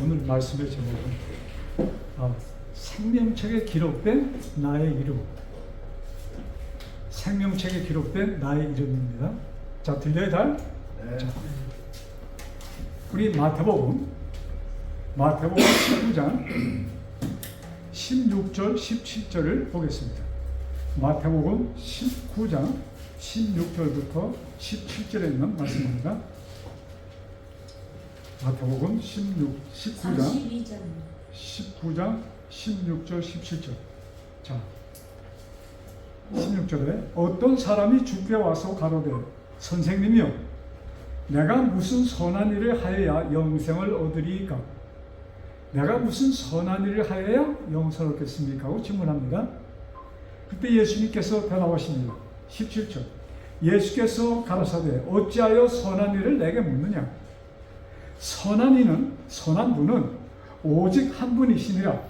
오늘 말씀의 제목은 생명책에 기록된 나의 이름. 생명책에 기록된 나의 이름입니다. 자, 들려요, 잘? 네. 자, 우리 마태복음 19장 16절, 17절을 보겠습니다. 마태복음 19장 16절부터 17절에 있는 말씀입니다. 마태복음 19장 16절 17절. 자, 16절에 어떤 사람이 주께 와서 가로되 선생님이여 내가 무슨 선한 일을 하여야 영생을 얻으리이까? 내가 무슨 선한 일을 하여야 영생을 얻겠습니까? 하고 질문합니다. 그때 예수님께서 대답하십니다. 17절 예수께서 가라사대 어찌하여 선한 일을 내게 묻느냐? 선한 이는 선한 분은 오직 한 분이시니라.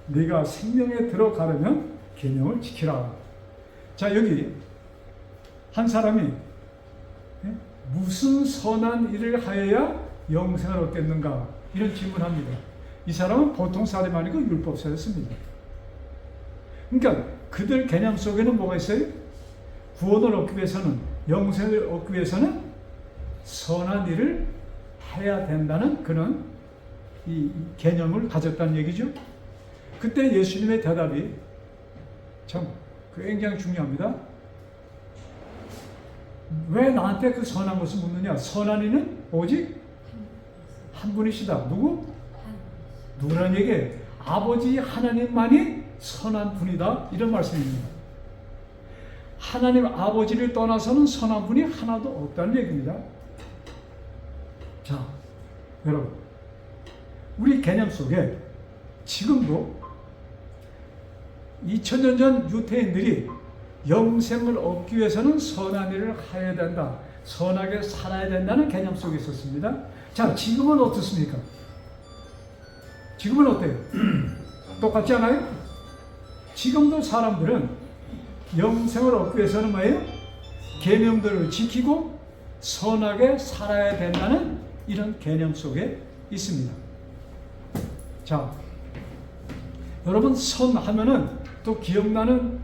네가 생명에 들어가려면 계명을 지키라. 자, 여기 한 사람이 무슨 선한 일을 하여야 영생을 얻겠는가? 이런 질문합니다. 이 사람은 보통 사람이 아니고 율법사였습니다. 그러니까 그들 개념 속에는 뭐가 있어요? 구원을 얻기 위해서는, 영생을 얻기 위해서는 선한 일을 해야 된다는 그런 이 개념을 가졌다는 얘기죠. 그때 예수님의 대답이 참 굉장히 중요합니다. 왜 나한테 그 선한 것을 묻느냐? 선한 이는 오직 한 분이시다. 누구? 누구라는 얘기예요? 아버지 하나님만이 선한 분이다. 이런 말씀입니다. 하나님 아버지를 떠나서는 선한 분이 하나도 없다는 얘기입니다. 자, 여러분, 우리 개념 속에 지금도 2000년 전 유대인들이 영생을 얻기 위해서는 선한 일을 해야 된다, 선하게 살아야 된다는 개념 속에 있었습니다. 자, 지금은 어떻습니까? 지금은 어때요? 똑같지 않아요? 지금도 사람들은 영생을 얻기 위해서는 뭐예요? 계명들을 지키고 선하게 살아야 된다는 이런 개념 속에 있습니다. 자, 여러분 선 하면은 또 기억나는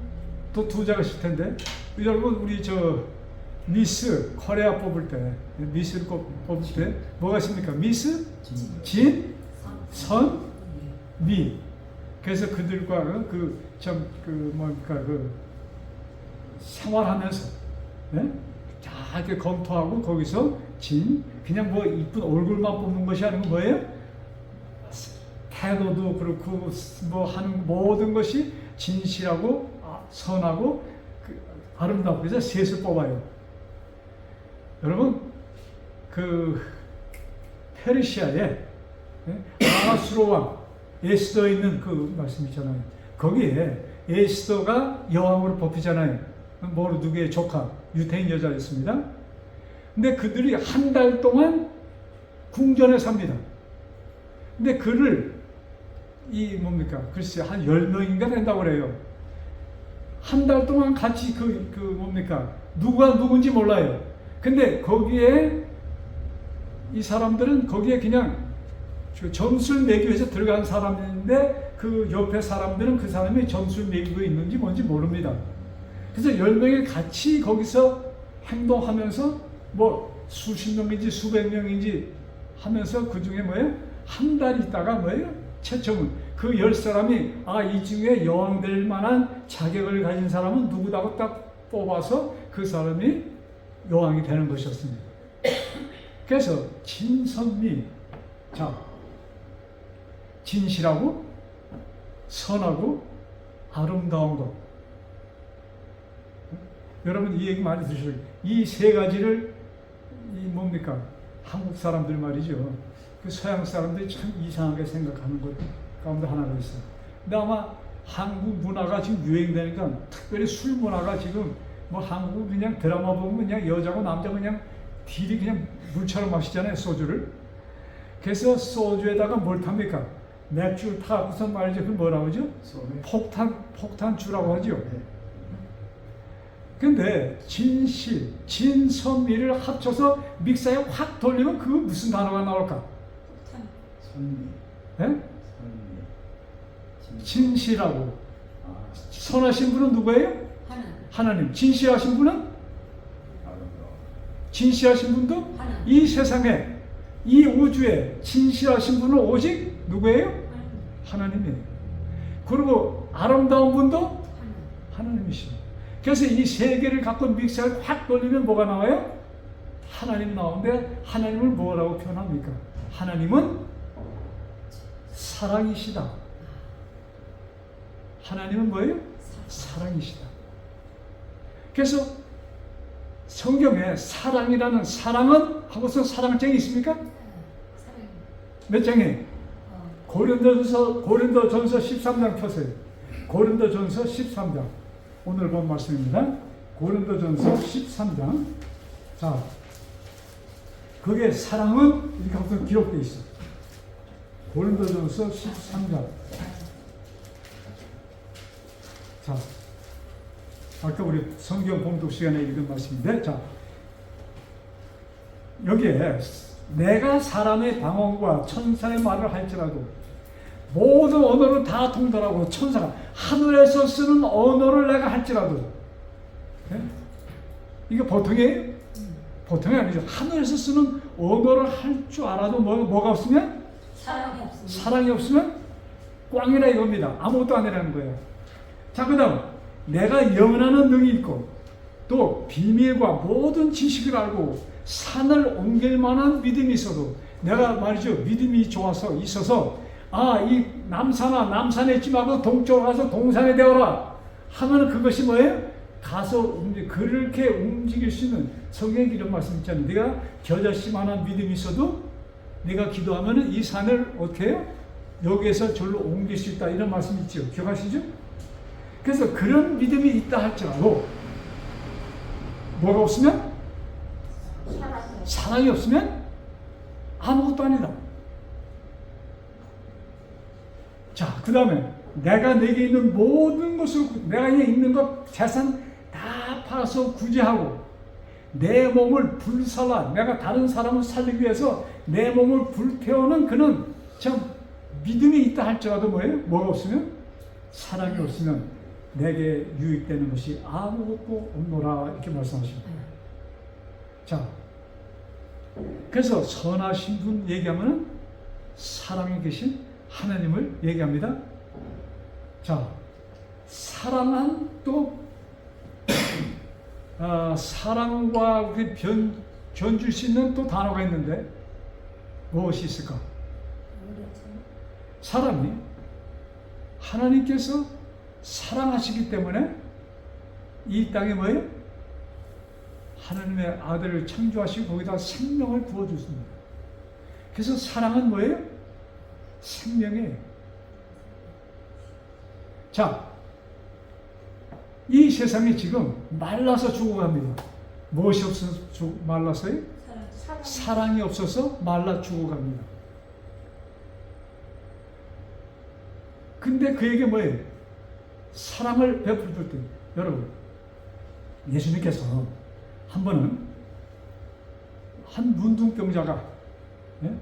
또 두 자가 있을 텐데, 여러분 우리 미스 코리아 뽑을 때, 미스를 뽑을 때 뭐가 있습니까? 미스, 진, 선, 미. 그래서 그들과 생활하면서 이렇게 검토하고 거기서 그냥 뭐 이쁜 얼굴만 뽑는 것이 아니고 뭐예요? 태도도 그렇고 뭐 하는 모든 것이 진실하고 선하고 아름답고 해서 셋을 뽑아요. 여러분 페르시아에 아하수로 왕 에스더 있는 그 말씀 있잖아요. 거기에 에스더가 여왕으로 뽑히잖아요. 모르드게의 조카 유태인 여자였습니다. 근데 그들이 한 달 동안 궁전에 삽니다. 근데 그를 글쎄 한 10명인가 된다고 그래요. 한 달 동안 같이 누가 누군지 몰라요. 근데 거기에 이 사람들은 거기에 그냥 점수를 매기 위해서 들어간 사람인데 그 옆에 사람들은 그 사람이 점수를 매기고 있는지 뭔지 모릅니다. 그래서 10명이 같이 거기서 행동하면서 뭐 수십 명인지 수백 명인지 하면서 그 중에 한 달 있다가 최초는 그 10사람이 이 중에 여왕 될 만한 자격을 가진 사람은 누구다고 딱 뽑아서 그 사람이 여왕이 되는 것이었습니다. 그래서 진선미, 진실하고 선하고 아름다운 것. 여러분 이 얘기 많이 들으실 거예요. 이 세 가지를 한국 사람들 말이죠. 그 서양 사람들이 참 이상하게 생각하는 것 가운데 하나가 있어요. 근데 아마 한국 문화가 지금 유행되니까, 특별히 술 문화가 지금 한국 그냥 드라마 보면 그냥 여자고 남자고 그냥 딜이 그냥 물처럼 마시잖아요, 소주를. 그래서 소주에다가 뭘 탑니까? 맥주를 타고서 말이죠. 그 뭐라고 하죠? 폭탄주라고 하죠. 근데 진실, 진선미를 합쳐서 믹서에 확 돌리면 그 무슨 단어가 나올까? 선미. 예? 선미. 진실하고. 아, 선하신 분은 누구예요? 하나님. 진실하신 분은? 아름다워. 진실하신 분도 이 세상에, 이 우주에 진실하신 분은 오직 누구예요? 하나님이에요. 그리고 아름다운 분도 하나님이시죠. 그래서 이 세 개를 갖고 믹서를 확 돌리면 뭐가 나와요? 하나님이 나오는데, 하나님을 뭐라고 표현합니까? 하나님은 사랑이시다. 하나님은 뭐예요? 사랑이시다. 그래서 성경에 사랑이라는, 사랑은 하고서 사랑장이 있습니까? 몇 장에? 고린도전서 13장 펴세요. 고린도전서 13장. 오늘 본 말씀입니다. 고린도전서 13장. 자, 거기에 사랑은 이렇게 하고서 기록되어 있어. 고린도전서 13장. 자, 아까 우리 성경 봉독 시간에 읽은 말씀인데, 자, 여기에 내가 사람의 방언과 천사의 말을 할지라도 모든 언어를 다 통달하고, 천사가 하늘에서 쓰는 언어를 내가 할지라도, 네? 이게 보통이에요? 보통이 아니죠. 하늘에서 쓰는 언어를 할 줄 알아도 뭐가 없으면? 사랑이 없으면 꽝이라 이겁니다. 아무것도 아니라는 거예요. 자, 그 다음, 내가 영원하는 능이 있고, 또 비밀과 모든 지식을 알고, 산을 옮길 만한 믿음이 있어도, 내가 말이죠, 믿음이 있어서, 아, 이 남산에 있지 말고 동쪽으로 가서 동산에 되어라 하면 그것이 뭐예요? 가서 그렇게 움직일 수 있는, 성경에 이런 말씀 있잖아요. 네가 겨자씨만한 믿음이 있어도 네가 기도하면 이 산을 어떻게 해요? 여기에서 절로 옮길 수 있다, 이런 말씀 있죠. 기억하시죠? 그래서 그런 믿음이 있다 할지라도 뭐가 없으면? 사랑이 없으면 아무것도 아니다. 자, 그 다음에 내가 내게 있는 모든 것을, 내가 있는 것, 재산 다 팔아서 구제하고 내 몸을 불살라, 내가 다른 사람을 살리기 위해서 내 몸을 불태우는 그는 참 믿음이 있다 할지라도 뭐예요? 뭐가 없으면? 사랑이 없으면 내게 유익되는 것이 아무것도 없노라, 이렇게 말씀하십니다. 자, 그래서 선하신 분 얘기하면 사랑에 계신 하나님을 얘기합니다. 자, 사랑한 또 사랑과 견줄 수 있는 또 단어가 있는데 무엇이 있을까? 사람이 하나님께서 사랑하시기 때문에 이 땅에 뭐예요? 하나님의 아들을 창조하시고 거기다 생명을 부어주십니다. 그래서 사랑은 뭐예요? 생명이에요. 자, 이 세상이 지금 말라서 죽어갑니다. 무엇이 없어서 말라서요? 사랑이 없어서 말라 죽어갑니다. 근데 그에게 뭐예요? 사랑을 베풀 때, 여러분, 예수님께서 한 번은 한 문둥병자가, 예?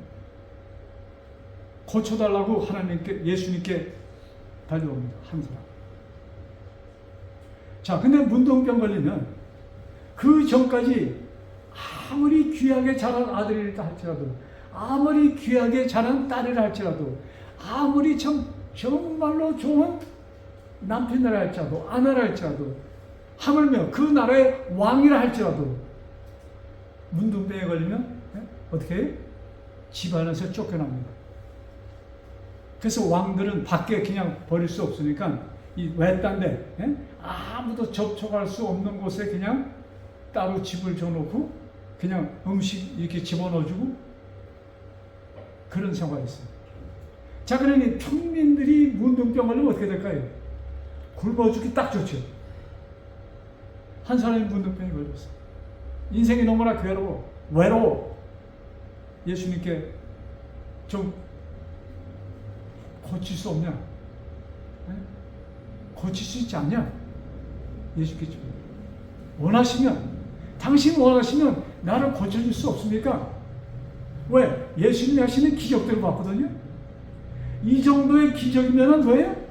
고쳐달라고 예수님께 달려옵니다. 한 사람. 자, 근데 문둥병 걸리면 그 전까지 아무리 귀하게 자란 아들이라 할지라도, 아무리 귀하게 자란 딸이라 할지라도, 아무리 정말로 좋은 남편이라 할지라도, 아내라 할지라도, 하물며 그 나라의 왕이라 할지라도 문둥병에 걸리면 어떻게 해요? 집안에서 쫓겨납니다. 그래서 왕들은 밖에 그냥 버릴 수 없으니까 이 외딴데, 아무도 접촉할 수 없는 곳에 그냥 따로 집을 줘놓고 그냥 음식 이렇게 집어넣어주고 그런 생활이 있어요. 자, 그러니 평민들이 문둥병 걸리면 어떻게 될까요? 굶어 죽기 딱 좋죠. 한 사람이 문둥병이 걸렸어. 인생이 너무나 외로워. 예수님께 좀 고칠 수 없냐? 고칠 수 있지 않냐? 예수께서 원하시면, 당신 원하시면 나를 고쳐줄 수 없습니까? 왜? 예수님이 하시는 기적들을 봤거든요. 이 정도의 기적이면 뭐예요?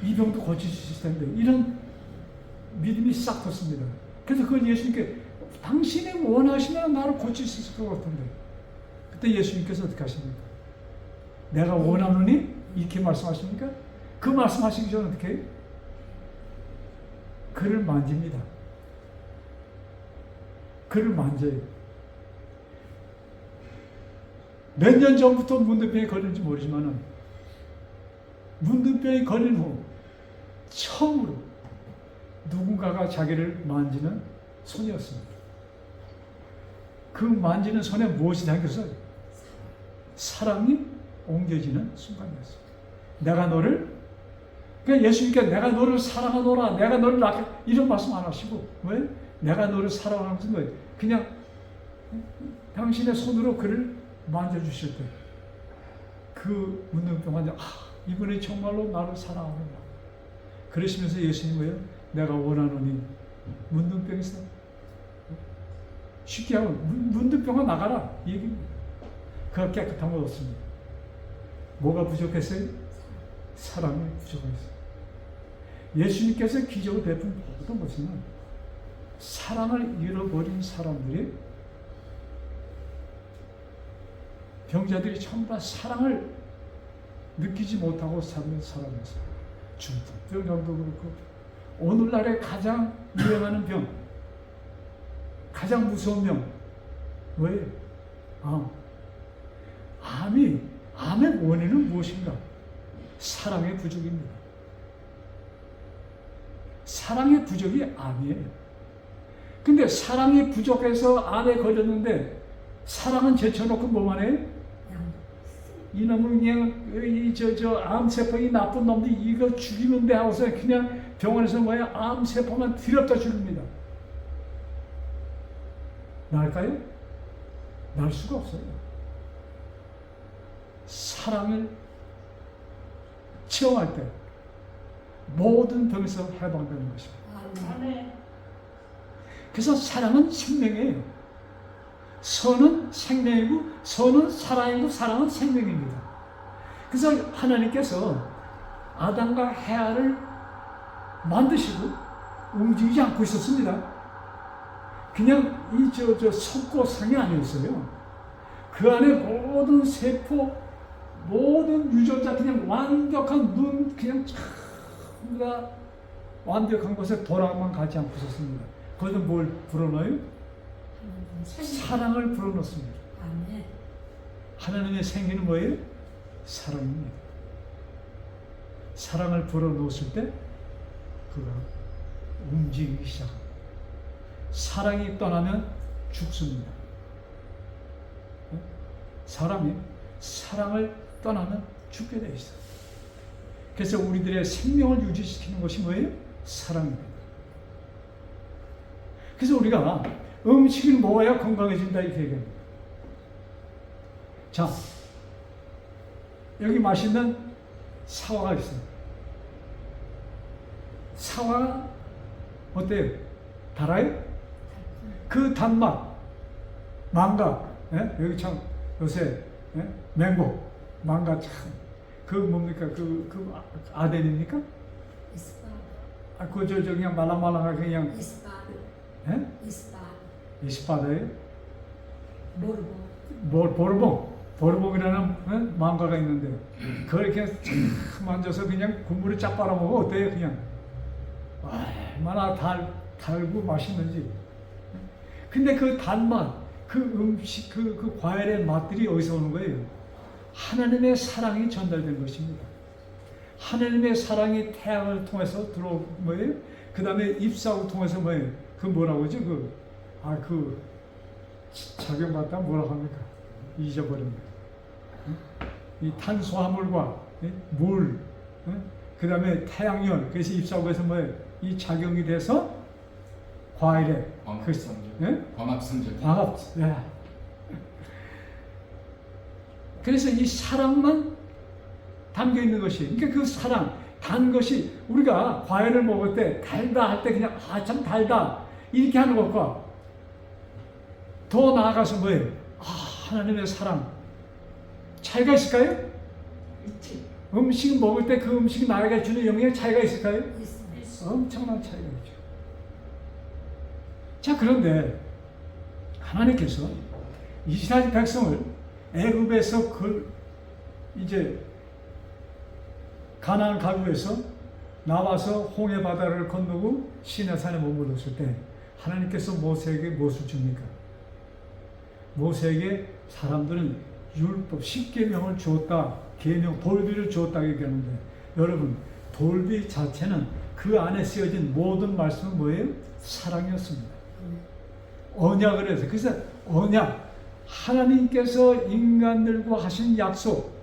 이 병도 고칠 수 있을 텐데 이런 믿음이 싹 텄습니다. 그래서 그걸 예수님께 당신이 원하시면 나를 고칠 수 있을 것 같은데 그때 예수님께서 어떻게 하십니까? 내가 원하노니? 이렇게 말씀하십니까? 그 말씀하시기 전에 어떻게 해요? 그를 만집니다. 그를 만져요. 몇 년 전부터 문둥병에 걸린지 모르지만은 문둥병에 걸린 후 처음으로 누군가가 자기를 만지는 손이었습니다. 그 만지는 손에 무엇이 담겼어요? 사랑이 옮겨지는 순간이었어요. 내가 너를, 그러니까 예수님께 내가 너를 사랑하노라, 내가 너를 이런 말씀 안 하시고, 왜? 내가 너를 사랑하는 거예요. 그냥 당신의 손으로 그를 만져주실 때, 그 문둥병 환자, 이분이 정말로 나를 사랑하는구나. 그러시면서 예수님 뭐예요? 내가 원하노니 문둥병에서 쉽게 하면 문둥병아 나가라 이 얘기입니다. 그가 깨끗한 것 없습니다. 뭐가 부족했어요? 사랑이 부족했어요. 예수님께서 기적을 베푼 모든 것은 사랑을 잃어버린 사람들이, 병자들이 전부 다 사랑을 느끼지 못하고 사는 사람이었어요. 중풍병도 그렇고, 오늘날에 가장 유행하는 병, 가장 무서운 병, 뭐예요? 암의 원인은 무엇인가? 사랑의 부족입니다. 사랑의 부족이 암이에요. 근데 사랑이 부족해서 암에 걸렸는데, 사랑은 제쳐놓고 뭐만 해요? 이놈은 그냥 암세포이 나쁜 놈들이 이거 죽이는데 하고서 그냥 병원에서 뭐야? 암세포만 들였다 죽입니다. 날까요? 날 수가 없어요. 사랑을 체험할 때 모든 병에서 해방되는 것입니다. 그래서 사랑은 생명이에요. 선은 생명이고, 선은 사랑이고, 사랑은 생명입니다. 그래서 하나님께서 아담과 헤아를 만드시고 움직이지 않고 있었습니다. 그냥 석고상이 아니었어요. 그 안에 모든 세포, 모든 유전자, 그냥 완벽한 눈, 그냥 전부 다 완벽한 것에 도랑만 가지 않고 있었습니다. 거기서 뭘 불어넣어요? 사랑을 불어넣습니다. 하나님의 생기는 뭐예요? 사랑입니다. 사랑을 불어넣었을 때 그가 움직이기 시작합니다. 사랑이 떠나면 죽습니다. 사람이 사랑을 떠나면 죽게 되어 있어요. 그래서 우리들의 생명을 유지시키는 것이 뭐예요? 사랑입니다. 그래서 우리가 음식을 먹어야 건강해진다 이렇게 얘기합니다. 자, 여기 맛있는 사과가 있어요. 사과가 어때요? 달아요? 그 단맛, 망가, 여기 참 요새 맹고, 망가 참, 그 뭡니까? 그 아덴입니까? 그냥 말랑말랑하게 그냥. 이스파다예요? 보르봉이라는 망가가 있는데, 그걸 이렇게 만져서 그냥 국물을 쫙 빨아먹으면 어때요? 그냥 얼마나 달고 맛있는지. 근데 그 단맛, 그 음식, 그 과일의 맛들이 어디서 오는 거예요? 하나님의 사랑이 전달된 것입니다. 하나님의 사랑이 태양을 통해서 들어온 거예요. 그 다음에 잎사귀를 통해서 뭐예요? 그 뭐라고 하죠? 작용받다 뭐라고 합니까? 잊어버립니다. 이 탄수화물과 물, 그 다음에 태양열, 그래서 잎사귀에서 뭐예요? 이 작용이 돼서 과일에 광합성제. 그래서 이 사랑만 담겨 있는 것이, 그러니까 그 사랑, 단 것이, 우리가 과일을 먹을 때 달다 할 때 그냥 참 달다 이렇게 하는 것과 더 나아가서 뭐예요? 하나님의 사랑 차이가 있을까요? 있지. 음식 먹을 때 그 음식이 나에게 주는 영향에 차이가 있을까요? 있어. 엄청난 차이가 있죠. 자, 그런데 하나님께서 이스라엘 백성을 애굽에서 이제 가나안 가구에서 나와서 홍해 바다를 건너고 시내산에 머물렀을 때 하나님께서 모세에게 무엇을 줍니까? 모세에게 사람들은 율법, 십계명을 주었다, 계명, 돌비를 주었다 얘기하는데 여러분, 돌비 자체는 그 안에 쓰여진 모든 말씀은 뭐예요? 사랑이었습니다. 언약을 해서, 그래서 언약, 하나님께서 인간들과 하신 약속.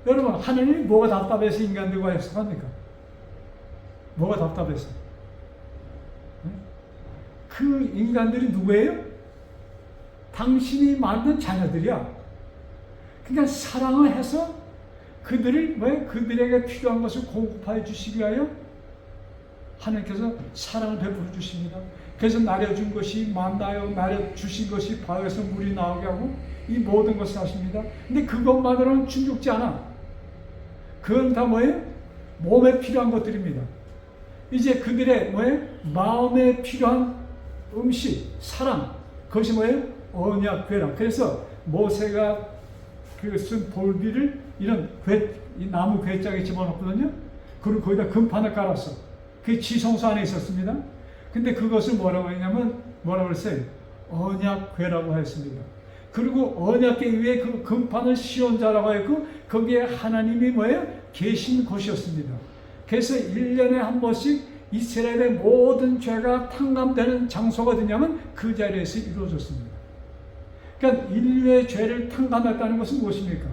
여러분, 하나님이 뭐가 답답해서 인간들과 약속합니까? 뭐가 답답해서? 그 인간들이 누구예요? 당신이 만든 자녀들이야. 그러니까 사랑을 해서 그들을 그들에게 필요한 것을 공급하여 주시기 위하여 하나님께서 사랑을 베풀어 주십니다. 그래서 나려준 것이 만나요, 나려주신 것이 바위에서 물이 나오게 하고 이 모든 것을 하십니다. 근데 그것만으로는 충족지 않아. 그건 다 뭐예요? 몸에 필요한 것들입니다. 이제 그들의 마음에 필요한 음식, 사랑, 그것이 뭐예요? 언약, 괴랑. 그래서 모세가 쓴 돌비를 이런 이 나무 괴짝에 집어넣거든요. 그리고 거기다 금판을 깔았어. 그게 지성소 안에 있었습니다. 근데 그것을 뭐라고 했냐면 뭐라고 했어요? 언약궤라고 했습니다. 그리고 언약궤 위에 그 금판을 씌운 자라고 했고 거기에 하나님이 계신 곳이었습니다. 그래서 1년에 한 번씩 이스라엘의 모든 죄가 탕감되는 장소가 어디냐면 그 자리에서 이루어졌습니다. 그러니까 인류의 죄를 탕감했다는 것은 무엇입니까?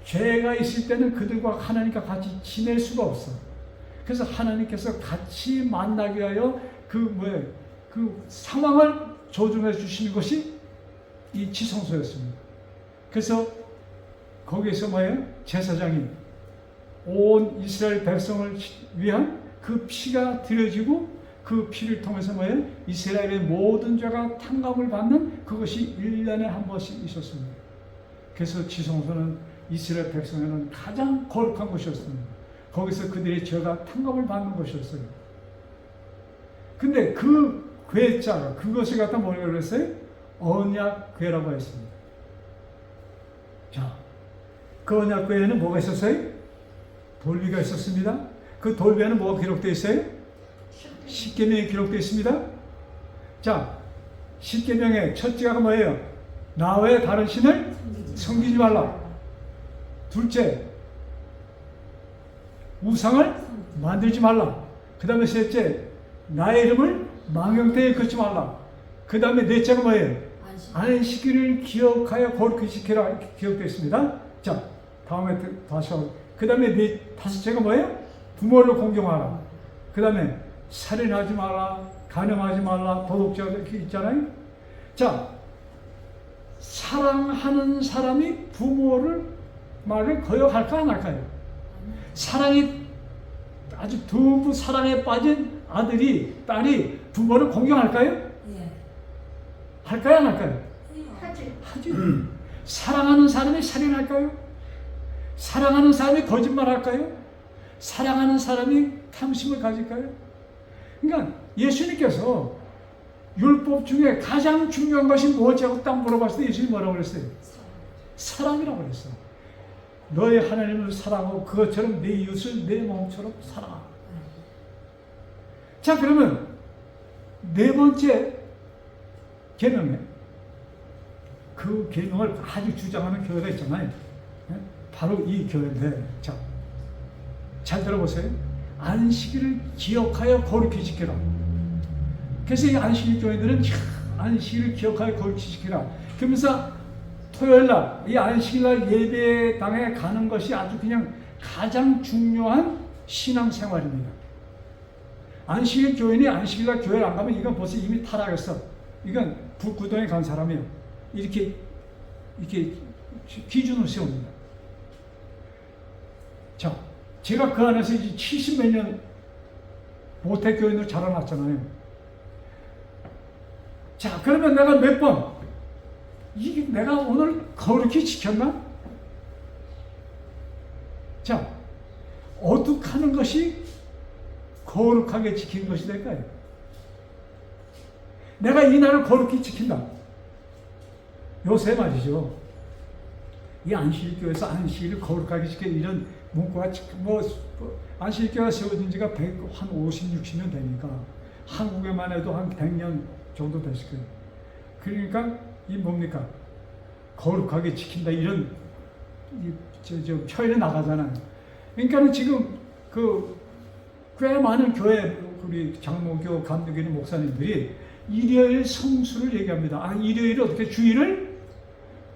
죄가 있을 때는 그들과 하나님과 같이 지낼 수가 없어. 그래서 하나님께서 같이 만나기 위하여 그 상황을 조정해 주시는 것이 이 지성소였습니다. 그래서 거기에서 제사장이 온 이스라엘 백성을 위한 그 피가 드려지고 그 피를 통해서 이스라엘의 모든 죄가 탕감을 받는 그것이 1년에 한 번씩 있었습니다. 그래서 지성소는 이스라엘 백성에는 가장 거룩한 곳이었습니다. 거기서 그들의 죄가 탕감을 받는 것이었어요. 근데 그 궤자가 그것을 갖다 뭐라고 그랬어요? 언약궤라고 했습니다. 자, 그 언약궤에는 뭐가 있었어요? 돌비가 있었습니다. 그 돌비에는 뭐가 기록되어 있어요? 십계명이 기록되어 있습니다. 자, 십계명의 첫째가 뭐예요? 나 외에 다른 신을 섬기지 말라. 둘째, 우상을 만들지 말라. 그 다음에 셋째, 나의 이름을 망령되이 걷지 말라. 그 다음에 넷째가 뭐예요? 안식일을 기억하여 거룩히 지키라 기록되어 있습니다. 자, 다음에 다시 하고. 그 다음에 다섯째가 뭐예요? 부모를 공경하라. 그 다음에 살인하지 마라, 간음하지 말라, 도둑질 이렇게 있잖아요. 자, 사랑하는 사람이 부모를 말을 거역할까 안 할까요? 아주 듬뿍 사랑에 빠진 아들이, 딸이 부모를 공경할까요? 예. 할까요 안 할까요? 하지. 사랑하는 사람이 살인할까요? 사랑하는 사람이 거짓말할까요? 사랑하는 사람이 탐심을 가질까요? 그러니까 예수님께서 율법 중에 가장 중요한 것이 무엇이라고 딱 물어봤을 때 예수님이 뭐라고 그랬어요? 사랑이라고 그랬어요. 너의 하나님을 사랑하고 그것처럼 내 이웃을 내 몸처럼 사랑하라. 자, 그러면 네 번째 계명에 그 계명을 아주 주장하는 교회가 있잖아요. 바로 이 교회인데, 자, 잘 들어보세요. 안식일을 기억하여 거룩히 지키라. 그래서 이 안식일 교회들은 안식일을 기억하여 거룩히 지키라. 그러면서 토요일날 이 안식일날 예배당에 가는 것이 아주 그냥 가장 중요한 신앙생활입니다. 안식일 교인이 안식일날 교회를 안 가면 이건 벌써 이미 타락했어. 이건 불구덩이에 간 사람이에요. 이렇게 기준을 세웁니다. 자, 제가 그 안에서 이제 70몇 년 모태교인으로 자라났잖아요. 자, 그러면 내가 몇 번 이게 내가 오늘 거룩히 지켰나? 자, 어둑하는 것이 거룩하게 지키는 것이 될까요? 내가 이 날을 거룩히 지킨다. 요새 말이죠. 이 안식일교에서 안식일을 거룩하게 지키는 이런 문구가 안식일교가 세워진 지가 한 50, 60년 되니까 한국에만 해도 한 100년 정도 됐을 거예요. 그러니까 이 뭡니까? 거룩하게 지킨다 이런 표현이 나가잖아요. 그러니까는 지금 꽤 많은 교회 우리 장로교 감리교 목사님들이 일요일 성수를 얘기합니다. 일요일을 어떻게 주일을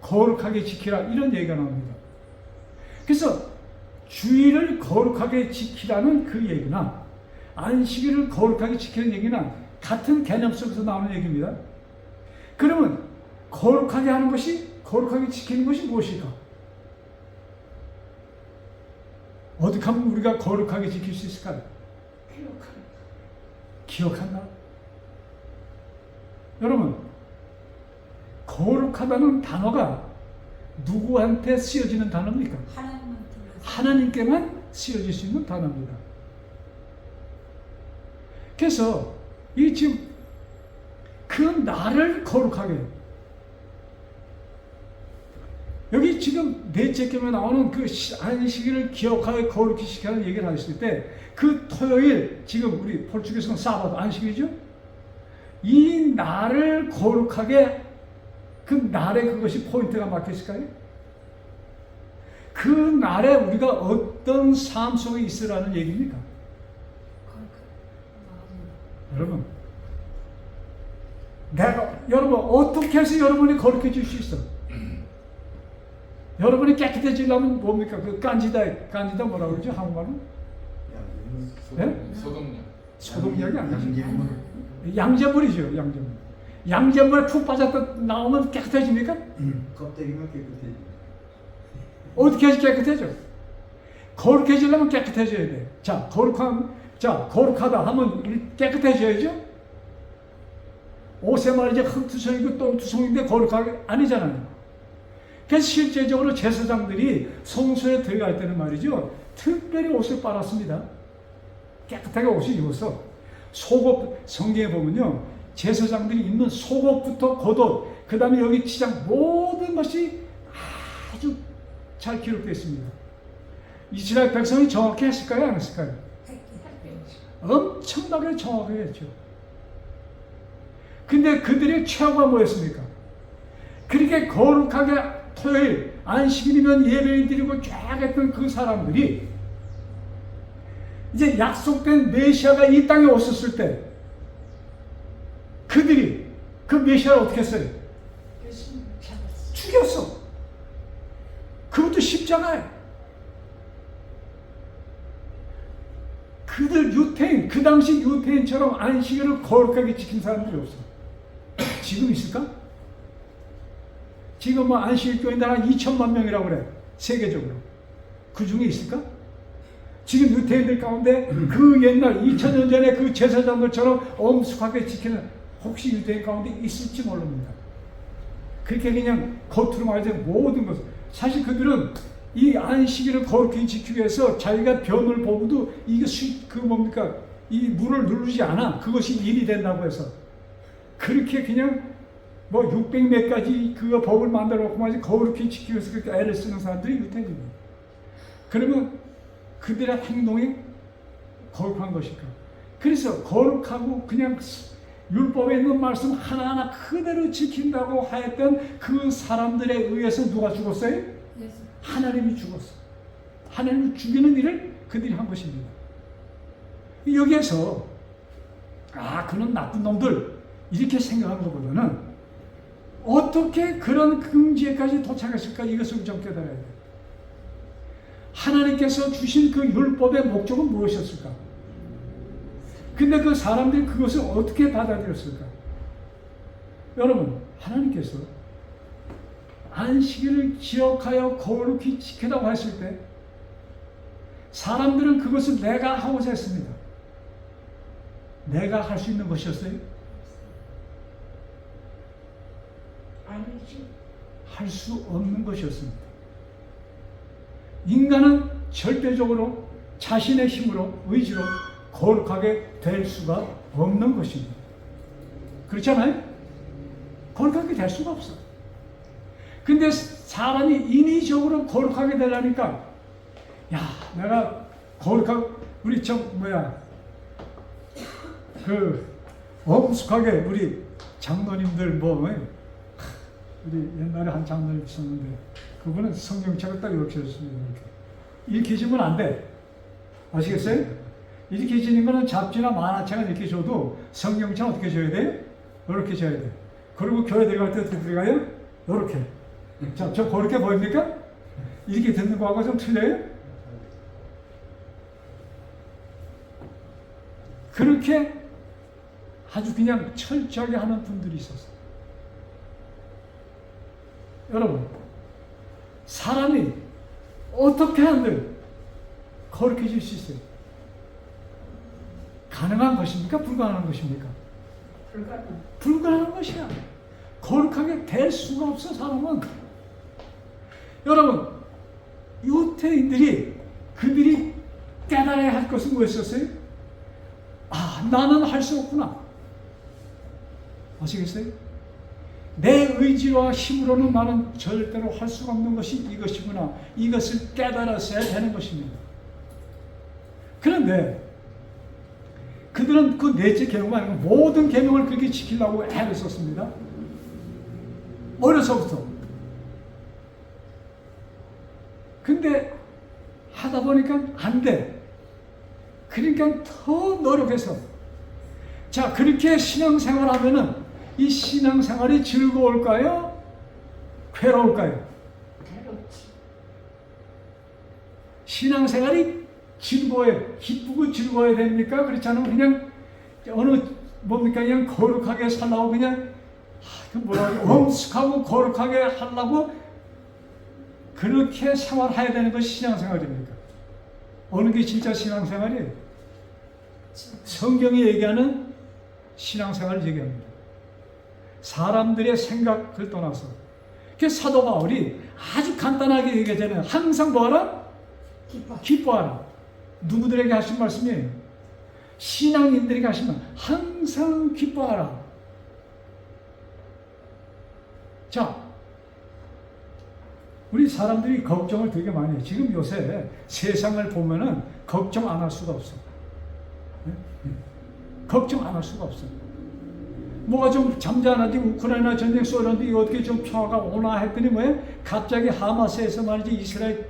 거룩하게 지키라 이런 얘기가 나옵니다. 그래서 주일을 거룩하게 지키라는 그 얘기나 안식일을 거룩하게 지키는 얘기는 같은 개념 속에서 나오는 얘기입니다. 그러면 거룩하게 하는 것이 거룩하게 지키는 것이 무엇일까? 어떻게 하면 우리가 거룩하게 지킬 수 있을까요? 기억한다. 여러분, 거룩하다는 단어가 누구한테 쓰여지는 단어입니까? 하나님께만 쓰여질 수 있는 단어입니다. 그래서 이 지금 그 나를 거룩하게 여기 지금 넷째 경에 나오는 그 안식일을 기억하여 거룩히 지키라는 얘기를 하셨을 때 그 토요일 지금 우리 포르투기에서는 사바도 안식일이죠. 이 날을 거룩하게 그 날에 그것이 포인트가 막혔을까요? 그 날에 우리가 어떤 삶 속에 있으라는 얘기입니까? 여러분, 여러분 어떻게 해서 여러분이 거룩해질 수 있어? 여러분이 깨끗해지려면 뭡니까? 그 깐지다 뭐라 그러죠? 한국말로? 네? 소독약이 아니죠. 양제물이죠. 양제물에 푹 빠졌다 나오면 깨끗해집니까? 껍데기만 깨끗해지. 어떻게 해서 깨끗해져? 거룩해지려면 깨끗해져야 돼. 거룩하다 하면 깨끗해져야죠. 옷에 말이죠. 흙투성이고 똥투성인데 거룩하게 아니잖아요. 그래서 실제적으로 제사장들이 성소에 들어갈 때는 말이죠. 특별히 옷을 빨았습니다. 깨끗하게 옷을 입어서 속옷 성경에 보면요. 제사장들이 입는 속옷부터 겉옷 그 다음에 여기 치장 모든 것이 아주 잘 기록되어 있습니다. 이스라엘 백성이 정확히 했을까요? 안 했을까요? 엄청나게 정확하게 했죠. 근데 그들의 최후가 뭐였습니까? 그렇게 거룩하게 토요일 안식일이면 예배를 드리고 쫙 했던 그 사람들이 이제 약속된 메시아가 이 땅에 오셨을 때 그들이 그 메시아를 어떻게 했어요? 죽였어. 그것도 십자가에. 그들 유태인, 그 당시 유태인처럼 안식일을 거룩하게 지킨 사람들이 없어. 지금 있을까? 지금 뭐 안식일교인들 한 2천만 명이라고 그래. 세계적으로. 그 중에 있을까? 지금 유태인들 가운데 그 옛날 2000년 전에 그 제사장들처럼 엄숙하게 지키는 혹시 유태인 가운데 있을지 모릅니다. 그렇게 그냥 겉으로 말하자면 모든 것을 사실 그들은 이 안식일을 거룩히 지키기 위해서 자기가 변을 보고도 이게 이 물을 누르지 않아. 그것이 일이 된다고 해서 그렇게 그냥 뭐 600몇 가지 그 법을 만들어 놓고 말이지 거룩히 지키기 위해서 그렇게 애를 쓰는 사람들이 유태인입니다. 그러면 그들의 행동이 거룩한 것일까? 그래서 거룩하고 그냥 율법에 있는 말씀 하나하나 그대로 지킨다고 하였던 그 사람들에 의해서 누가 죽었어요? 하나님이 죽었어. 하나님이 죽이는 일을 그들이 한 것입니다. 여기에서 그는 나쁜 놈들 이렇게 생각하는 것보다는 어떻게 그런 금지에까지 도착했을까? 이것을 좀 깨달아야 돼요. 하나님께서 주신 그 율법의 목적은 무엇이었을까? 근데 그 사람들이 그것을 어떻게 받아들였을까? 여러분, 하나님께서 안식일을 기억하여 거룩히 지키라고 했을 때 사람들은 그것을 내가 하고자 했습니다. 내가 할 수 있는 것이었어요? 아니지. 할 수 없는 것이었습니다. 인간은 절대적으로 자신의 힘으로, 의지로 거룩하게 될 수가 없는 것입니다. 그렇잖아요? 거룩하게 될 수가 없어. 근데 사람이 인위적으로 거룩하게 되려니까, 야, 내가 우리 엄숙하게 우리 장로님들 우리 옛날에 한 장로님 있었는데, 그분은 성경책을 딱 이렇게 썼습니다. 이렇게 주면 안 돼. 아시겠어요? 이렇게 주는 거는 잡지나 만화책은 이렇게 줘도 성경책은 어떻게 줘야 돼요? 이렇게 줘야 돼요. 그리고 교회 들어갈 때 어떻게 들어가요? 이렇게. 자, 저 그렇게 보입니까? 이렇게 듣는 거하고 좀 틀려요? 그렇게 아주 그냥 철저하게 하는 분들이 있었어요. 여러분, 사람이 어떻게 한들 거룩해질 수 있어요? 가능한 것입니까? 불가능한 것입니까? 불가능한 것이야. 거룩하게 될 수가 없어, 사람은. 여러분, 유태인들이 그들이 깨달아야 할 것은 뭐였었어요? 아, 나는 할 수 없구나. 아시겠어요? 내 의지와 힘으로는 나는 절대로 할 수가 없는 것이 이것이구나. 이것을 깨달았어야 되는 것입니다. 그런데 그들은 그 넷째 계명 아니고 모든 계명을 그렇게 지키려고 애를 썼습니다. 어려서부터. 근데 하다 보니까 안 돼. 그러니까 더 노력해서. 자, 그렇게 신앙생활 하면은 이 신앙생활이 즐거울까요? 괴로울까요? 괴롭지. 신앙생활이 즐거워요. 기쁘고 즐거워야 됩니까? 그렇지 않으면 그냥 그냥 거룩하게 살라고 그냥 엄숙하고 거룩하게 하려고 그렇게 생활해야 되는 것이 신앙생활입니까? 어느 게 진짜 신앙생활이에요? 성경이 얘기하는 신앙생활을 얘기합니다. 사람들의 생각을 떠나서. 그 사도 바울이 아주 간단하게 얘기하잖아요. 항상 뭐하라? 기뻐하라. 누구들에게 하신 말씀이에요? 신앙인들에게 하신 말. 항상 기뻐하라. 자, 우리 사람들이 걱정을 되게 많이 해요. 지금 요새 세상을 보면은 걱정 안 할 수가 없어. 걱정 안 할 수가 없어. 뭐가 좀 잠잠하지, 우크라이나 전쟁 쏘는데 이거 어떻게 좀 평화가 오나 했더니 뭐예요? 갑자기 하마스에서 말이지 이스라엘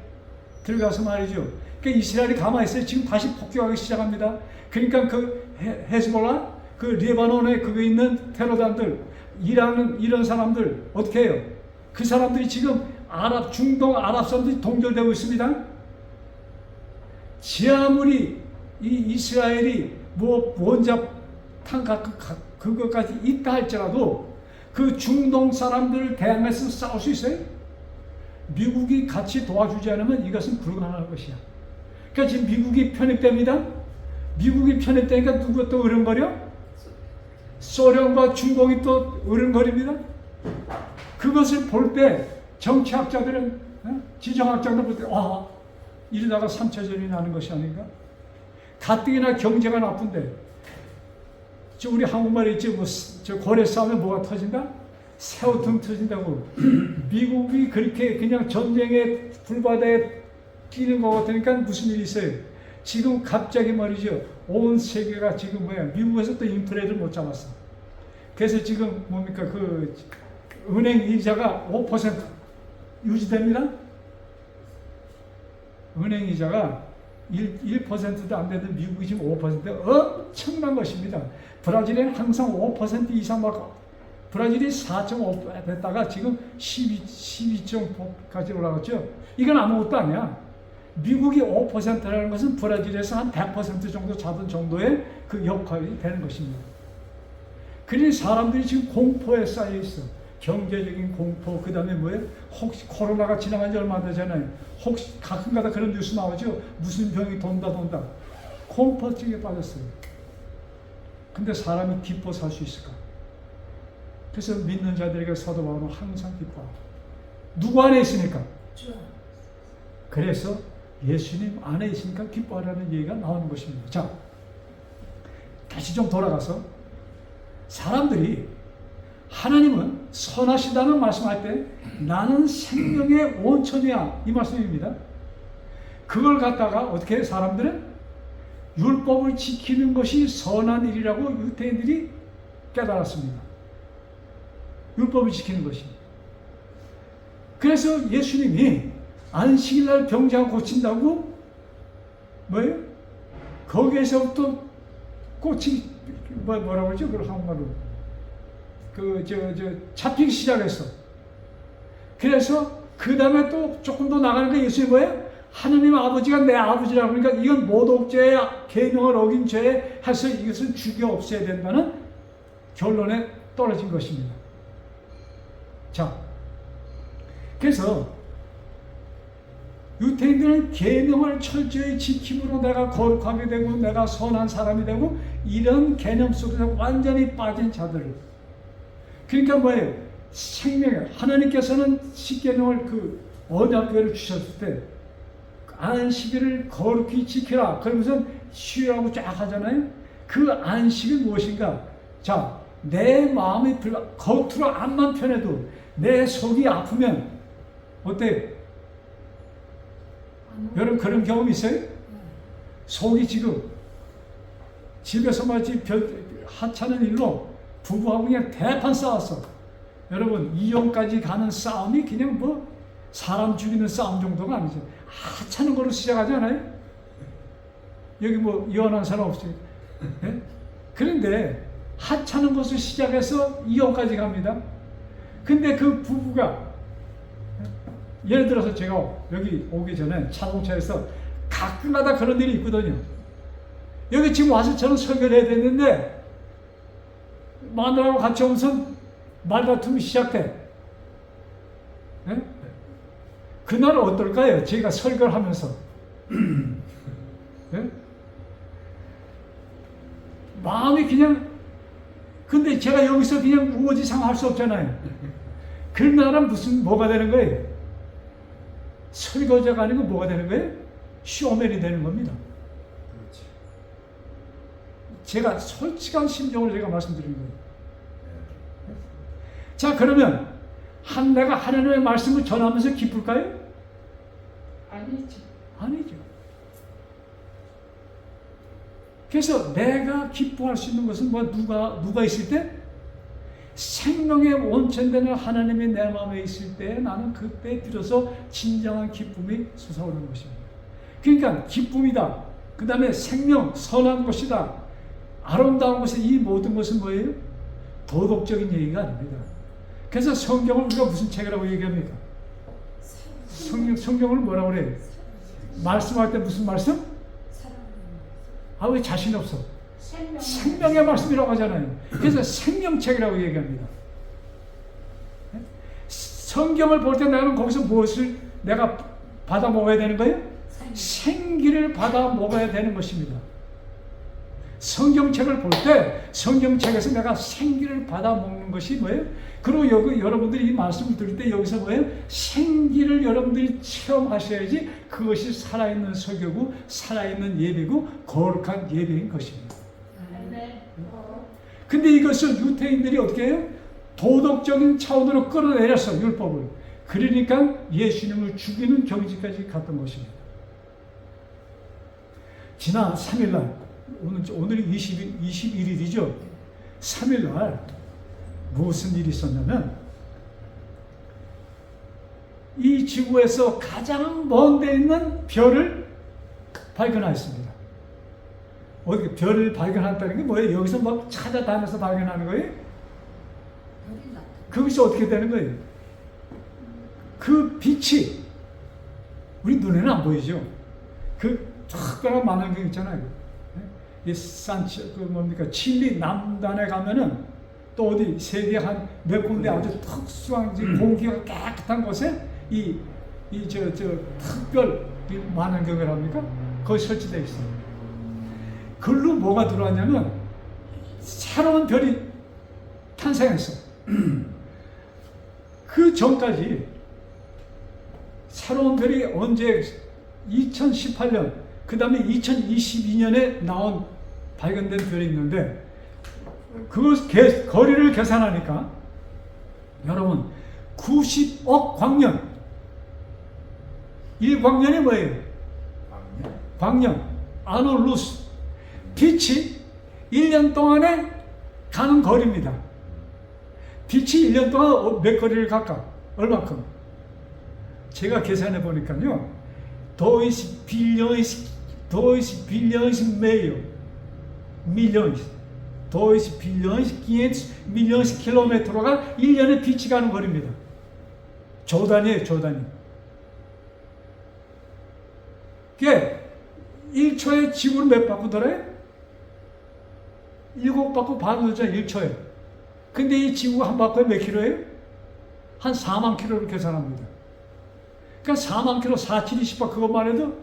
들어가서 말이죠. 그러니까 이스라엘이 가만히 있어요. 지금 다시 폭격하기 시작합니다. 그러니까 그 헤즈볼라, 그 레바논에 그거 있는 테러단들, 이런 사람들 어떻게 해요? 그 사람들이 지금 중동 아랍 사람들이 동결되고 있습니다. 지 아무리 이 이스라엘이 뭐 원자 탄 그것까지 있다 할지라도 그 중동 사람들을 대항해서 싸울 수 있어요? 미국이 같이 도와주지 않으면 이것은 불가능한 것이야. 그러니까 지금 미국이 편입됩니다. 미국이 편입되니까 누가 또 으른거려? 소련과 중공이 또 으른거립니다. 그것을 볼 때 정치학자들은, 지정학자들 볼 때, 이러다가 3차전이 나는 것이 아닌가? 가뜩이나 경제가 나쁜데, 우리 한국말에 있지, 저 고래 싸우면 뭐가 터진다? 새우등 터진다고. 미국이 그렇게 그냥 전쟁의 불바다에 끼는 것 같으니까 무슨 일이 있어요? 지금 갑자기 말이죠. 온 세계가 지금 미국에서 또 인플레를 못 잡았어. 그래서 지금 뭡니까? 그 은행 이자가 5% 유지됩니다. 은행 이자가 1%도 안 되던 미국이 지금 5% 엄청난 것입니다. 브라질에는 항상 5% 이상 막 브라질이 4.5 됐다가 지금 12.5까지 올라갔죠. 이건 아무것도 아니야. 미국이 5%라는 것은 브라질에서 한 100% 정도 잡은 정도의 그 역할이 되는 것입니다. 그러니 사람들이 지금 공포에 쌓여 있어. 경제적인 공포, 그 다음에 뭐예요? 혹시 코로나가 지나간 지 얼마 안 되잖아요. 혹시 가끔가다 그런 뉴스 나오죠? 무슨 병이 돈다. 공포증에 빠졌어요. 근데 사람이 기뻐 살 수 있을까? 그래서 믿는 자들에게 사도 바울은 항상 기뻐하고 누구 안에 있으니까? 주. 그래서 예수님 안에 있으니까 기뻐하라는 얘기가 나오는 것입니다. 자, 다시 좀 돌아가서 사람들이 하나님은 선하시다는 말씀할 때 나는 생명의 원천이야 이 말씀입니다. 그걸 갖다가 어떻게 사람들은 율법을 지키는 것이 선한 일이라고 유대인들이 깨달았습니다. 율법을 지키는 것이. 그래서 예수님이 안식일날 병자 고친다고 뭐예요? 거기에서부터 꽃이 뭐라고 그러죠? 그 한국말로 잡히기 시작했어. 그래서 그 다음에 또 조금 더 나가는 게 예수님 뭐예요? 하나님 아버지가 내 아버지라고 그러니까 이건 모독죄, 계명을 어긴 죄에 해서 이것은 죽여 없애야 된다는 결론에 떨어진 것입니다. 자, 그래서 유대인들은 계명을 철저히 지킴으로 내가 거룩하게 되고 내가 선한 사람이 되고 이런 개념 속에서 완전히 빠진 자들. 그러니까 뭐예요? 생명에 하나님께서는 십계명을 그 언약궤를 주셨을 때 안식일을 거룩히 지키라. 그러면서 쉬라고 쫙 하잖아요. 그 안식은 무엇인가? 자, 내 마음이 겉으로 앞만 편해도 내 속이 아프면 어때요? 여러분 그런 경험 있어요? 속이 지금 집에서 마치 하찮은 일로 부부하고 그냥 대판 싸웠어. 여러분 이혼까지 가는 싸움이 그냥 뭐 사람 죽이는 싸움 정도가 아니죠. 하찮은 걸로 시작하지 않아요? 여기 뭐 이혼한 사람 없어요? 네? 그런데 하찮은 것을 시작해서 이혼까지 갑니다. 근데 그 부부가 예를 들어서 제가 여기 오기 전에 자동차에서 가끔가다 그런 일이 있거든요. 여기 지금 와서 저는 설교를 해야 되는데 마누라하고 같이 오면서 말다툼이 시작돼. 네? 그날은 어떨까요? 제가 설교를 하면서 네? 마음이 그냥 근데 제가 여기서 그냥 우거지상 할 수 없잖아요. 그날은 뭐가 되는 거예요? 설교자가 아니고 뭐가 되는 거예요? 쇼맨이 되는 겁니다. 그렇지. 제가 솔직한 심정을 제가 말씀드리는 거예요. 자, 그러면 내가 하나님의 말씀을 전하면서 기쁠까요? 아니죠. 아니죠. 그래서 내가 기뻐할 수 있는 것은 뭐 누가 있을 때? 생명의 원천되는 하나님이 내 마음에 있을 때 나는 그때 비로소 진정한 기쁨이 솟아오르는 것입니다. 그러니까 기쁨이다. 그 다음에 생명, 선한 것이다. 아름다운 것이 이 모든 것은 뭐예요? 도덕적인 얘기가 아닙니다. 그래서 성경을 우리가 무슨 책이라고 얘기합니까? 성경을 뭐라고 그래요? 말씀할 때 무슨 말씀? 아, 왜 자신 없어? 생명의 말씀이라고 하잖아요. 그래서 생명책이라고 얘기합니다. 성경을 볼 때 나는 거기서 무엇을 내가 받아 먹어야 되는 거예요? 생기를 받아 먹어야 되는 것입니다. 성경책을 볼 때 성경책에서 내가 생기를 받아 먹는 것이 뭐예요? 그리고 여러분들이 이 말씀을 들을 때 여기서 뭐예요? 생기를 여러분들이 체험하셔야지 그것이 살아있는 설교고 살아있는 예배고 거룩한 예배인 것입니다. 근데 이것을 유대인들이 어떻게 해요? 도덕적인 차원으로 끌어내렸어, 율법을. 그러니까 예수님을 죽이는 경지까지 갔던 것입니다. 지난 3일날, 오늘이 21일이죠. 3일날 무슨 일이 있었냐면 이 지구에서 가장 먼 데 있는 별을 발견하였습니다. 어떻게 별을 발견한다는 게 뭐예요? 여기서 막 찾아다녀서 발견하는 거예요? 그것이 어떻게 되는 거예요? 그 빛이 우리 눈에는 안 보이죠. 그 특별한 만원경 있잖아요. 이 칠리 남단에 가면은 또 어디 세계 한 몇 군데 아주 특수한 공기가 깨끗한 곳에 특별 만원경을 합니까? 거기 설치되어 있어요. 글로 뭐가 들어왔냐면 새로운 별이 탄생했어. 그 전까지 새로운 별이 언제 2018년 그 다음에 2022년에 나온 발견된 별이 있는데 그 거리를 계산하니까 여러분 90억 광년 1광년이 뭐예요? 광년 아놀루스 빛이 1년 동안에 가는 거리입니다. 빛이 1년 동안 몇 거리를 갈까? 얼마큼? 제가 계산해 보니까요. 도이스 빌리언스 메이어 밀리언스 도이스 빌리언스 500 밀리언스 킬로미터가 1년에 빛이 가는 거리입니다. 조단이에요, 조단이. 그게 1초에 지구를 몇 바퀴 돌아요? 7바퀴 반 돌잖아요, 1초에. 근데 이 지구가 한 바퀴에 몇 킬로예요? 한 4만 킬로를 계산합니다. 그러니까 4만 킬로, 4, 7, 20바 그것만 해도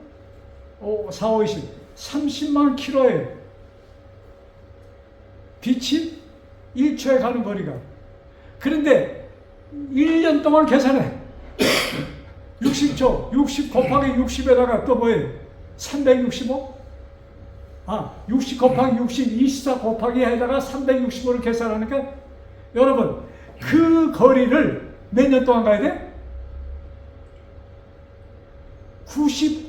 4, 5, 20, 30만 킬로예요. 빛이 1초에 가는 거리가. 그런데 1년 동안 계산해. 60초, 60 곱하기 60에다가 또 뭐예요? 365? 60 곱하기 60, 24 곱하기 해다가 365를 계산하니까 여러분 그 거리를 몇 년 동안 가야 돼? 90억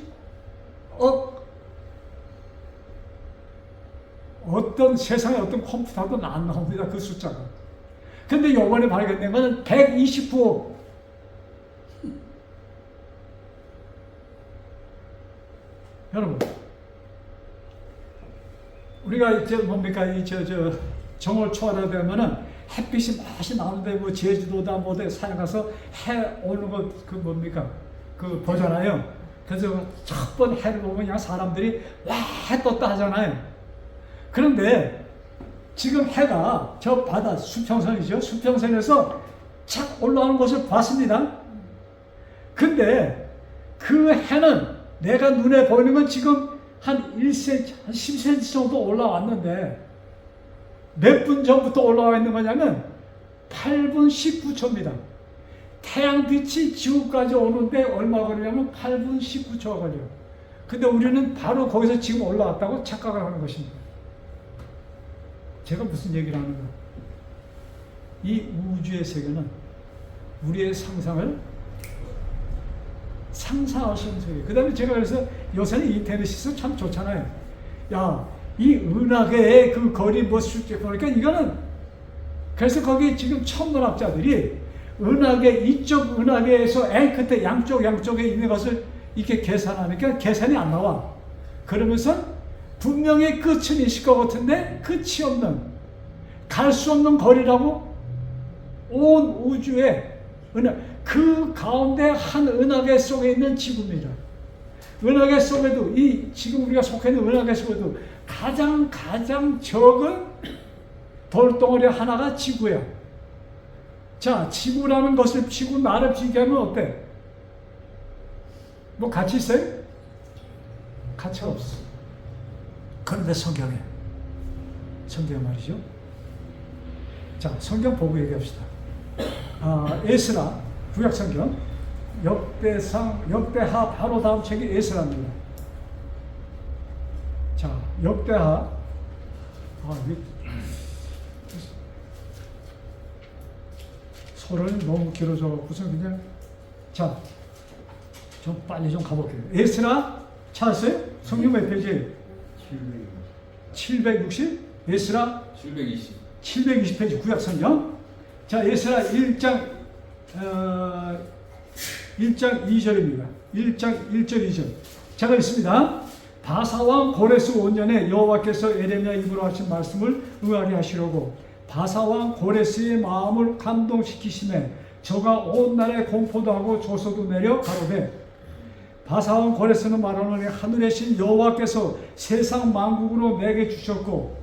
어떤 세상에 어떤 컴퓨터도 안 나옵니다. 그 숫자가. 근데 요번에 발견된 거는 129억. 여러분 우리가 이제 뭡니까 정월 초하다 되면은 햇빛이 맛이 나오는데 뭐 제주도다 뭐대 산에 가서 해 오는 거 그 뭡니까 그 보잖아요. 그래서 첫 번 해를 보면 그냥 사람들이 와 해 떴다 하잖아요. 그런데 지금 해가 저 바다 수평선이죠. 수평선에서 착 올라오는 것을 봤습니다. 근데 그 해는 내가 눈에 보이는 건 지금 한 1cm, 한 10cm 정도 올라왔는데 몇 분 전부터 올라와 있는 거냐면 8분 19초입니다. 태양빛이 지구까지 오는데 얼마 걸리냐면 8분 19초가 걸려요. 근데 우리는 바로 거기서 지금 올라왔다고 착각을 하는 것입니다. 제가 무슨 얘기를 하는가? 이 우주의 세계는 우리의 상상을 상상할 수 없는 세계. 그 다음에 제가 그래서 요새는 인터넷이 참 좋잖아요. 야, 이 은하계의 그 거리 뭐 숫자 보니까 이거는 그래서 거기 지금 천문학자들이 은하계 이쪽 은하계에서 맨 끝에 양쪽에 있는 것을 이렇게 계산하니까 계산이 안 나와. 그러면서 분명히 끝은 있을 것 같은데 끝이 없는 갈 수 없는 거리라고 온 우주에 그 가운데 한 은하계 속에 있는 지구입니다. 은하계 속에도 이 지금 우리가 속해 있는 은하계 속에도 가장 적은 돌덩어리 하나가 지구야. 자, 지구라는 것을 지구 나를 비교하면 어때? 뭐 가치 있어요? 가치가 없어. 그런데 성경에 말이죠. 자, 성경 보고 얘기합시다. 에스라 구약 성경 역대하 바로 다음 책이 에스라입니다. 자, 역대하 소론이 너무 길어져 갖고서 그냥 자, 좀 빨리 좀 가볼게요. 에스라 찾았어요? 성경 몇 페이지? 760? 에스라 720페이지 구약 성경. 자, 에스라 1장 2절입니다. 1장 1절 2절. 제가 읽습니다. 바사왕 고레스 5년에 여호와께서 에레미야 입으로 하신 말씀을 응하게 하시려고 바사왕 고레스의 마음을 감동시키심에 저가 온 나라에 공포도 하고 조소도 내려 가로되 바사왕 고레스는 말하노니 하늘의 신 여호와께서 세상 만국으로 내게 주셨고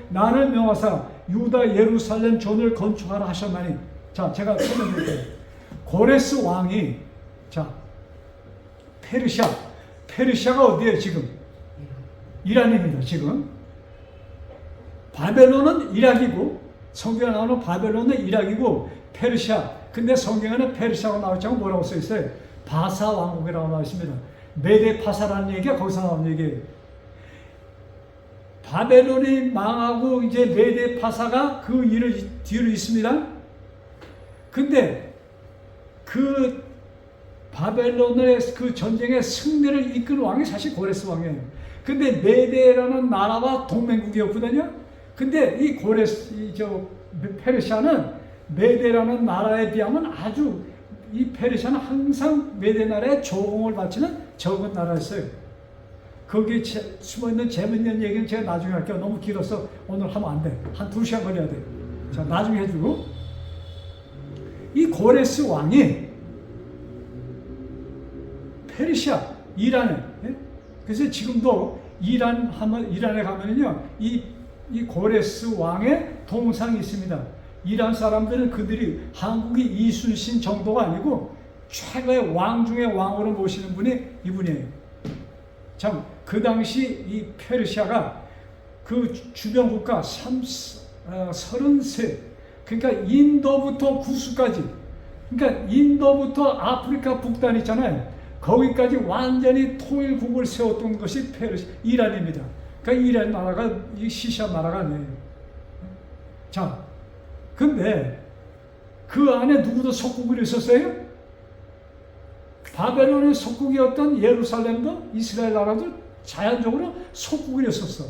나를 명하사 유다 예루살렘 존을 건축하라 하셨나니. 자, 제가 설명드릴게요. 고레스 왕이 자 페르시아가 어디에요 지금? 이란입니다. 지금 바벨론은 이락이고 성경에 나오는 바벨론은 이락이고 페르시아 근데 성경에는 페르시아가 나오지 않고 뭐라고 써 있어요? 바사 왕국이라고 나와 있습니다. 메데 파사라는 얘기가 거기서 나온 얘기예요. 바벨론이 망하고 이제 메데 파사가 그 일을 뒤로 있습니다. 근데 그 바벨론의 그 전쟁의 승리를 이끈 왕이 사실 고레스 왕이에요. 근데 메데라는 나라와 동맹국이었거든요. 근데 이 페르시아는 메데라는 나라에 비하면 아주 이 페르시아는 항상 메데 나라에 조공을 바치는 적은 나라였어요. 거기에 숨어있는 재밌는 얘기는 제가 나중에 할게요. 너무 길어서 오늘 하면 안 돼. 한 2시간 걸려야 돼. 자, 나중에 해주고. 이 고레스 왕이 페르시아, 이란에, 예? 그래서 지금도 이란에 가면은요, 이 고레스 왕의 동상이 있습니다. 이란 사람들은 그들이 한국이 이순신 정도가 아니고 최고의 왕 중의 왕으로 모시는 분이 이분이에요. 참, 그 당시 이 페르시아가 그 주변 국가 33, 그러니까 인도부터 구수까지, 그러니까 인도부터 아프리카 북단 있잖아요. 거기까지 완전히 통일국을 세웠던 것이 이란입니다. 그러니까 이란 나라가 이 시시한 나라가 아니에요. 자, 근데 그 안에 누구도 속국이 있었어요? 바벨론의 속국이었던 예루살렘도 이스라엘 나라도 자연적으로 속국이 있었어.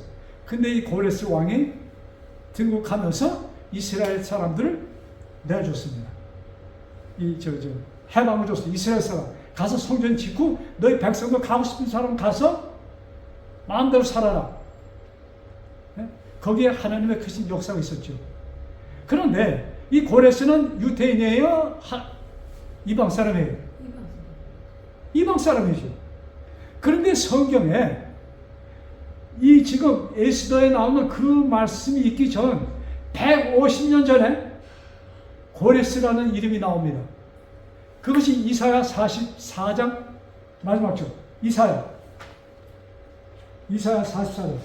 근데 이 고레스 왕이 등극하면서 이스라엘 사람들을 내줬습니다. 해방을 줬어. 이스라엘 사람 가서 성전 짓고 너희 백성도 가고 싶은 사람 가서 마음대로 살아라. 네? 거기에 하나님의 크신 역사가 있었죠. 그런데 이 고레스는 유대인이에요? 이방 사람이에요? 이방 사람이죠. 그런데 성경에 이 지금 에스더에 나오는 그 말씀이 있기 전 150년 전에 고레스라는 이름이 나옵니다. 그것이 이사야 44장 마지막 절. 이사야 44장.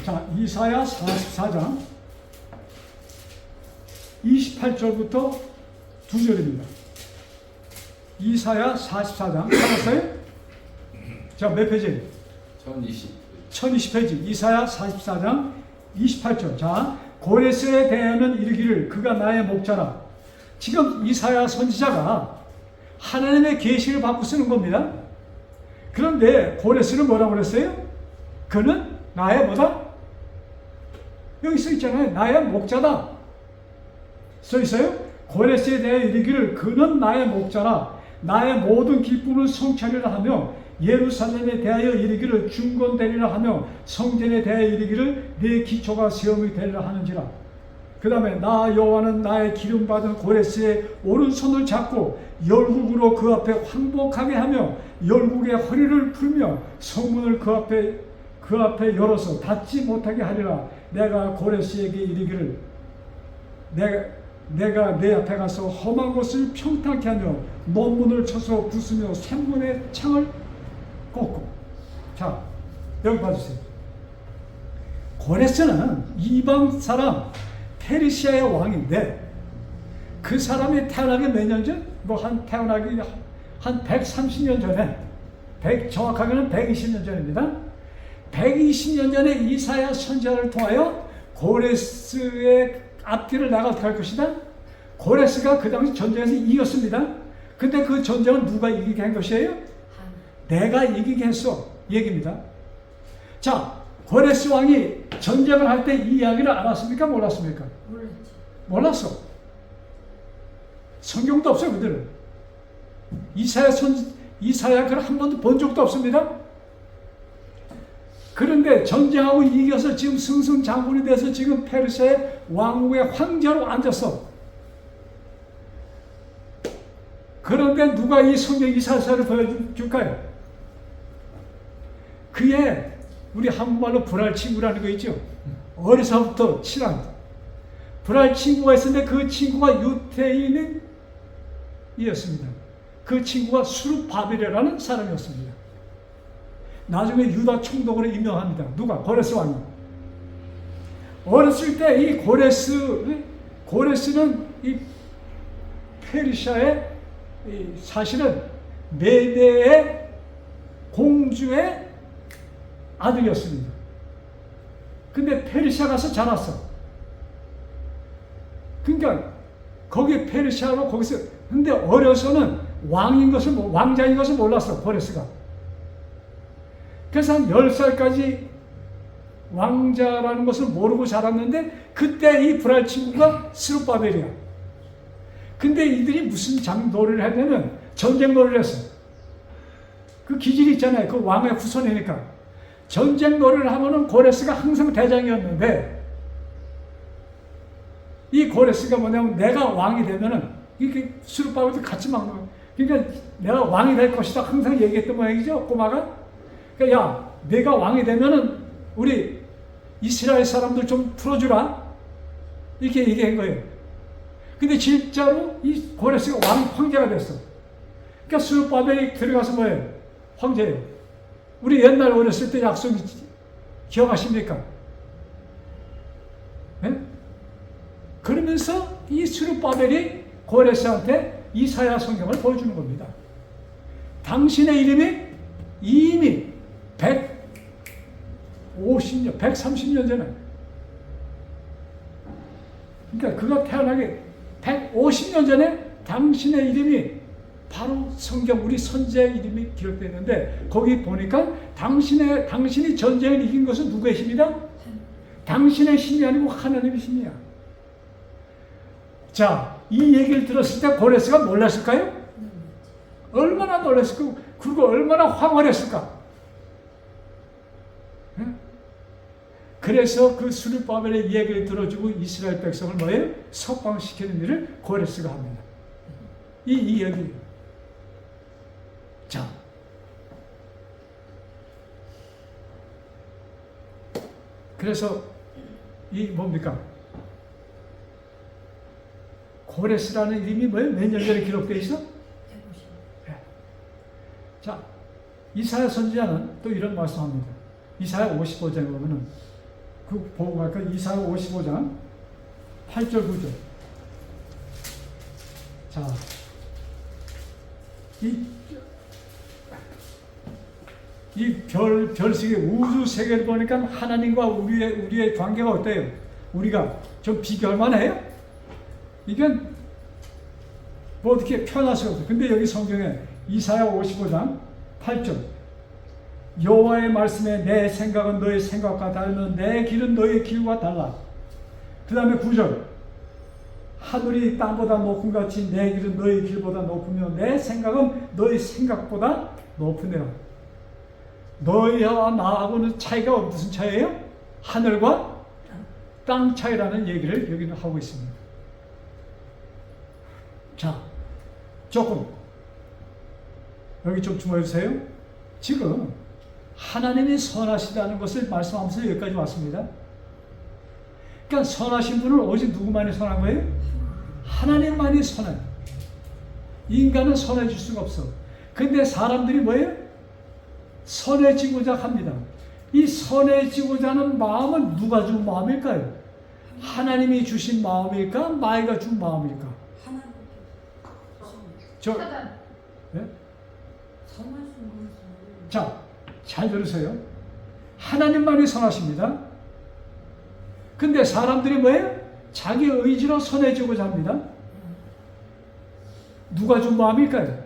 자, 이사야 44장 28절부터 2절입니다. 이사야 44장 찾았어요? 자, 몇 페이지? 1020페이지. 이사야 44장 28절. 자, 고레스에 대하여는 이르기를 그가 나의 목자라. 지금 이사야 선지자가 하나님의 계시를 받고 쓰는 겁니다. 그런데 고레스는 뭐라고 그랬어요? 그는 나의 뭐다? 여기 써 있잖아요. 나의 목자다. 써 있어요? 고레스에 대하여 이르기를 그는 나의 목자라. 나의 모든 기쁨을 성취하리라 하며 예루살렘에 대하여 이르기를 중건되리라 하며 성전에 대하여 이르기를 내 기초가 세움이 되리라 하는지라. 그 다음에 나 여호와는 나의 기름받은 고레스의 오른손을 잡고 열국으로 그 앞에 황복하게 하며 열국의 허리를 풀며 성문을 그 앞에 열어서 닫지 못하게 하리라. 내가 고레스에게 이르기를 내가 내 앞에 가서 험한 곳을 평탄케 하며 논문을 쳐서 부수며 샘문의 창을 꽂고. 자, 여기 봐주세요. 고레스는 이방 사람 페르시아의 왕인데 그 사람이 태어나기 몇 년 전? 태어나기 한 130년 전에, 정확하게는 120년 전입니다. 120년 전에 이사야 선지자를 통하여 고레스의 앞뒤를 내가 어떻게 할 것이다? 고레스가 그 당시 전쟁에서 이겼습니다. 근데 그 전쟁은 누가 이기게 한 것이에요? 내가 이기게 했어. 얘기입니다. 자, 고레스 왕이 전쟁을 할 때 이 이야기를 알았습니까? 몰랐습니까? 몰랐어. 성경도 없어요, 그들은. 이사야 그걸 한 번도 본 적도 없습니다. 그런데 전쟁하고 이겨서 지금 승승장군이 돼서 지금 페르시아의 왕국의 황제로 앉았어. 그런데 누가 이 성경 이사야를 보여줄까요? 그의 우리 한국말로 불알 친구라는 거 있죠. 어려서부터 친한 불알 친구가 있었는데 그 친구가 유태인이었습니다. 그 친구가 수르바벨이라는 사람이었습니다. 나중에 유다 총독으로 임명합니다. 누가? 고레스 왕이. 어렸을 때 이 고레스는 이 페르시아의 사실은 메대의 공주의 아들이었습니다. 근데 페르시아 가서 자랐어. 그러니까 거기 페르시아로 거기서 근데 어려서는 왕자인 것을 몰랐어 고레스가. 그래서 한 10살까지 왕자라는 것을 모르고 자랐는데 그때 이 불알 친구가 스룹바벨이야. 근데 이들이 무슨 장놀이를 하냐면 전쟁 놀이를 했어. 그 기질이 있잖아요. 그 왕의 후손이니까. 전쟁 놀이를 하면은 고레스가 항상 대장이었는데 이 고레스가 뭐냐면 내가 왕이 되면은 이렇게 스룹바벨도 같이 막 그러니까 내가 왕이 될 것이다 항상 얘기했던 모양이죠 꼬마가. 그러니까 야 내가 왕이 되면은 우리 이스라엘 사람들 좀 풀어주라 이렇게 얘기한 거예요. 근데 진짜로 이 고레스가 황제가 됐어. 그러니까 스룹바벨이 들어가서 뭐예요? 황제예요. 우리 옛날 어렸을 때 약속 기억하십니까? 네? 그러면서 이 스룹바벨이 고레스한테 이사야 성경을 보여주는 겁니다. 당신의 이름이 이미 150년, 130년 전에 그러니까 그가 태어나기 150년 전에 당신의 이름이 바로 성경 우리 선지자의 이름이 기록되어 있는데 거기 보니까 당신이 전쟁을 이긴 것은 누구의 힘이다? 당신의 힘이 아니고 하나님의 힘이야. 자, 이 얘기를 들었을 때 고레스가 놀랐을까요? 얼마나 놀랐을까? 그리고 얼마나 황홀했을까? 그래서 그 스룹바벨의 이야기를 들어주고 이스라엘 백성을 뭐예요? 석방시키는 일을 고레스가 합니다. 이 이야기. 자, 그래서 이 뭡니까? 고레스라는 이름이 뭐예요? 몇 년 전에 기록되어 있어? 150. 네. 자, 이사야 선지자는 또 이런 말씀합니다. 이사야 55장에 보면은 그 보고 갈까? 이사야 55장 8절 9절. 자, 이 별세계 우주 세계를 보니까 하나님과 우리의 관계가 어때요? 우리가 좀 비교할 만해요? 이건 뭐 어떻게 표현할 수가 없어요. 근데 여기 성경에 이사야 55장 8절 여호와의 말씀에 내 생각은 너의 생각과 다르면 내 길은 너의 길과 달라. 그 다음에 9절 하늘이 땅보다 높은 같이 내 길은 너의 길보다 높으며 내 생각은 너의 생각보다 높으니라. 너희와 나하고는 차이가 무슨 차이예요? 하늘과 땅 차이라는 얘기를 여기는 하고 있습니다. 자, 조금 여기 좀 주목해주세요. 지금 하나님이 선하시다는 것을 말씀하면서 여기까지 왔습니다. 그러니까 선하신 분은 오직 누구만이 선한 거예요? 하나님만이 선해. 인간은 선해질 수가 없어. 근데 사람들이 뭐예요? 선해지고자 합니다. 이 선해지고자 하는 마음은 누가 준 마음일까요? 하나님이 주신 마음일까? 마귀가 준 마음일까? 네? 자, 잘 들으세요. 하나님만이 선하십니다. 근데 사람들이 뭐예요? 자기 의지로 선해지고자 합니다. 누가 준 마음일까요?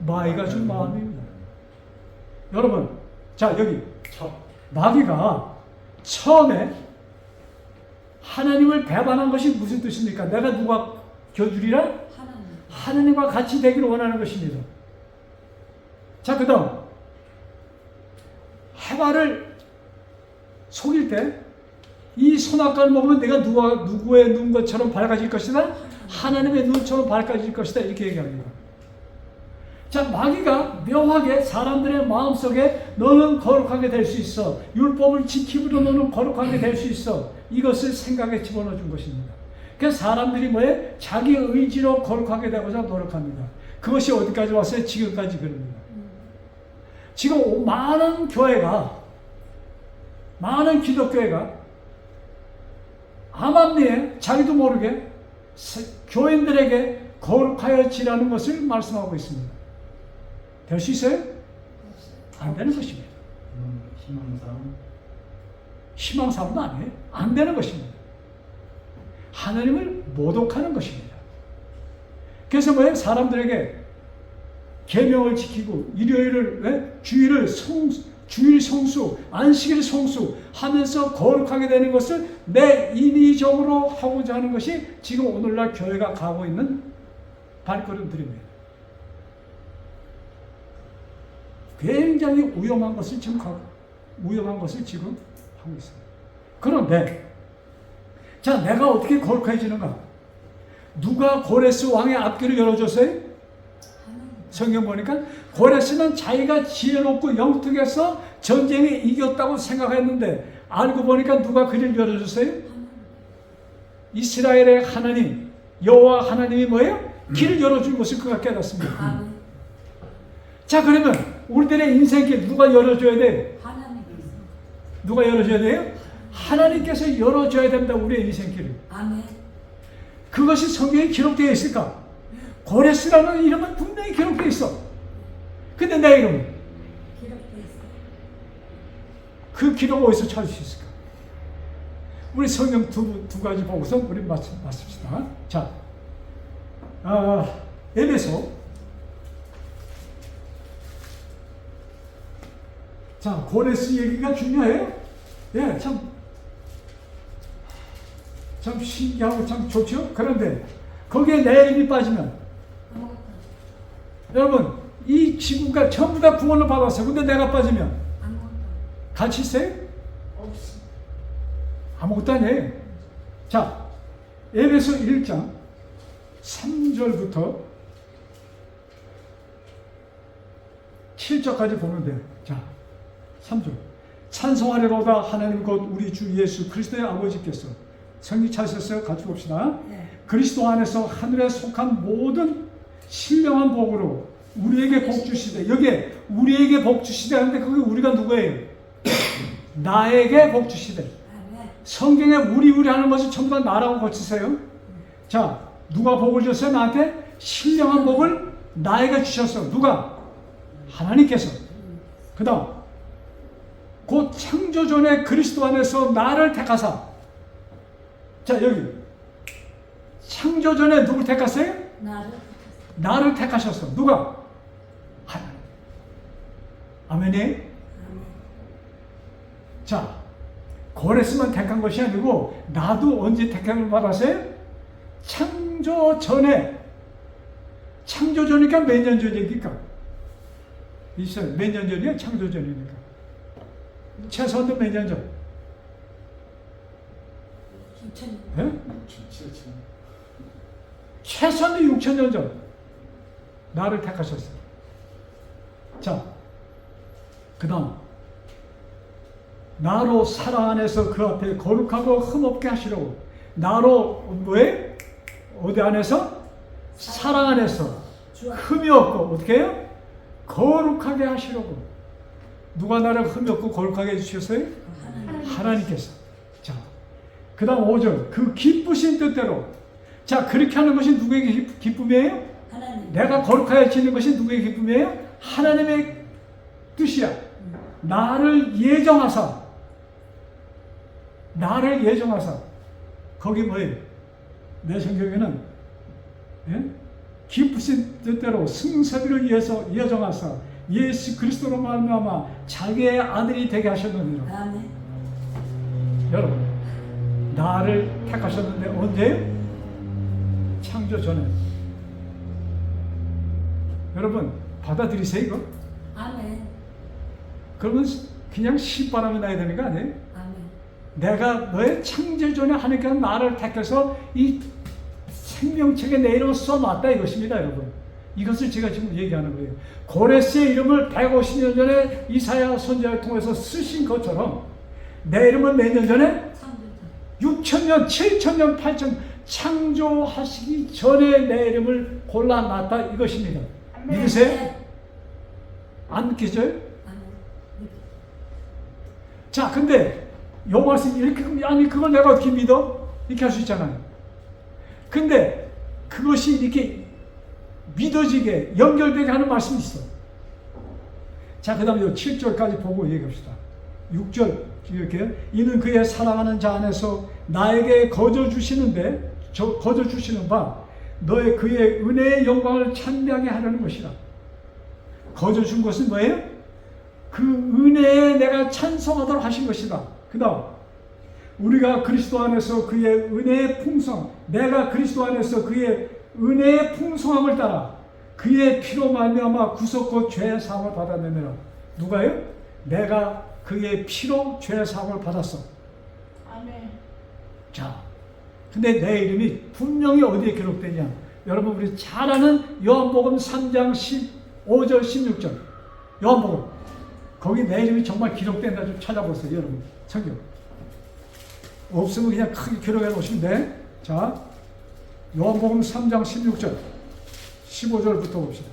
마귀가 준 마음입니다. 여러분, 자 여기 마귀가 처음에 하나님을 배반한 것이 무슨 뜻입니까? 내가 누가 겨주리라? 하나님과 같이 되기를 원하는 것입니다. 자, 그 다음 해바를 속일 때 이 선악과를 먹으면 내가 누구의 눈것처럼 밝아질 것이다? 하나님의 눈처럼 밝아질 것이다. 이렇게 얘기합니다. 자, 마귀가 묘하게 사람들의 마음속에 너는 거룩하게 될 수 있어. 율법을 지킴으로 너는 거룩하게 될 수 있어. 이것을 생각에 집어넣어 준 것입니다. 그래서 사람들이 뭐예요? 자기 의지로 거룩하게 되고자 노력합니다. 그것이 어디까지 왔어요? 지금까지 그럽니다. 지금 많은 교회가, 많은 기독교회가 암암리에 자기도 모르게 교인들에게 거룩하여지라는 것을 말씀하고 있습니다. 될 수 있어요? 안 되는 것입니다. 희망사항. 희망사항도 아니에요. 안 되는 것입니다. 하나님을 모독하는 것입니다. 그래서 뭐예요? 사람들에게 계명을 지키고 일요일을 주일 성수, 안식일 성수 하면서 거룩하게 되는 것을 내 인위적으로 하고자 하는 것이 지금 오늘날 교회가 가고 있는 발걸음들입니다. 굉장히 위험한 것을 지금 하고 있습니다. 그런데 자, 내가 어떻게 거룩해지는가? 누가 고레스 왕의 앞길을 열어줬어요? 성경 보니까 고레스는 자기가 지혜롭고 영특해서 전쟁에 이겼다고 생각했는데 알고 보니까 누가 그를 열어줬어요? 이스라엘의 하나님, 여호와 하나님이 뭐예요? 길을 열어준 것을 그가 깨닫습니다. 자, 그러면 우리들의 인생길 누가 열어줘야 돼요? 누가 열어줘야 돼요? 하나님께서 열어줘야 된다. 우리의 인생길을. 그것이 성경에 기록되어 있을까? 고레스라는 이름은 분명히 기록되어 있어. 근데 내 이름은? 그 기록 어디서 찾을 수 있을까? 우리 성경 두 가지 보고서 우리 마칩시다. 자, 에베소. 자, 고레스 얘기가 중요해요. 예, 참 신기하고 참 좋죠? 그런데 거기에 내 이름이 빠지면 여러분, 이 지구가 전부 다 구원을 받았어요. 근데 내가 빠지면 같이 있어요? 아무것도 아니에요. 자, 에베소 1장 3절부터 7절까지 보면 돼요. 자, 3절. 찬송하리로다 하나님 곧 우리 주 예수 그리스도의 아버지께서. 성경 찾으셨어요? 같이 봅시다. 네. 그리스도 안에서 하늘에 속한 모든 신령한 복으로 우리에게 복 주시되, 여기에 우리에게 복 주시되 하는데 그게 우리가 누구예요? 나에게 복 주시되. 성경에 우리 하는 것을 전부 다 나라고 고치세요. 자, 누가 복을 줬어요? 나한테 신령한 복을 나에게 주셨어. 누가? 하나님께서. 그 다음 곧 창조전에 그리스도 안에서 나를 택하사. 자, 여기 창조전에 누굴 택했어요? 나를 택하셨어. 누가? 하나님. 아멘이? 자, 고레스만 택한 것이 아니고 나도 언제 택함을 받았어요? 창조전에. 창조전이니까 몇 년 전 얘기일까? 있어요. 몇 년 전이에요? 창조전이니까. 최소한도 몇 년 전? 6,000년. 예? 최소한도 6,000년 전 나를 택하셨어요. 자, 그 다음 나로 사랑 안에서 그 앞에 거룩하고 흠없게 하시려고. 나로 뭐에? 어디 안에서? 사랑 안에서 흠이 없고 어떻게 해요? 거룩하게 하시려고. 누가 나를 흠이 없고 거룩하게 해주셨어요? 하나님께서. 자, 그 다음 5절. 그 기쁘신 뜻대로. 자, 그렇게 하는 것이 누구에게 기쁨이에요? 하나님. 내가 거룩하여지는 것이 누구의 기쁨이에요? 하나님의 뜻이야. 나를 예정하사. 거기 뭐예요? 내 성경에는 기쁘신 뜻대로 승섭이를 위해서 예정하사 예수 그리스도로 말미암아 자기의 아들이 되게 하셨느니라. 아멘. 여러분, 나를 택하셨는데 언제? 창조 전에. 여러분, 받아들이세요 이거? 아멘. 그러면 그냥 신바람이 나야 되는 거 아니에요? 아멘. 내가 너의 창조 전에 하나님께서 나를 택해서 이 생명책에 내 이름을 써놨다 이것입니다, 여러분. 이것을 제가 지금 얘기하는 거예요. 고레스의 이름을 150년 전에 이사야 선지자를 통해서 쓰신 것처럼 내 이름을 몇 년 전에? 6,000년, 7,000년, 8,000년 창조하시기 전에 내 이름을 골라놨다 이것입니다. 믿으세요? 안 믿기죠? 자, 근데 요 말씀 이렇게, 아니 그걸 내가 어떻게 믿어? 이렇게 할 수 있잖아요. 근데 그것이 이렇게 믿어지게 연결되게 하는 말씀이 있어. 자, 그 다음에 7절까지 보고 얘기합시다. 6절 이렇게, 이는 그의 사랑하는 자 안에서 나에게 거저 주시는 바 너의 그의 은혜의 영광을 찬미하게 하려는 것이라. 거저 준 것은 뭐예요? 그 은혜에 내가 찬송하도록 하신 것이다. 그 다음, 우리가 그리스도 안에서 그의 은혜의 풍성, 내가 그리스도 안에서 그의 은혜의 풍성함을 따라 그의 피로 말미암아 구속 죄 사함을 받았느니라. 누가요? 내가 그의 피로 죄 사함을 받았어. 아멘. 자, 근데 내 이름이 분명히 어디에 기록되냐? 여러분 우리 잘 아는 요한복음 3장 15절 16절 요한복음, 거기 내 이름이 정말 기록된다. 좀 찾아보세요 여러분. 성경 없으면 그냥 크게 기록해 놓으시면 돼. 자, 요한복음 3장 16절 15절부터 봅시다.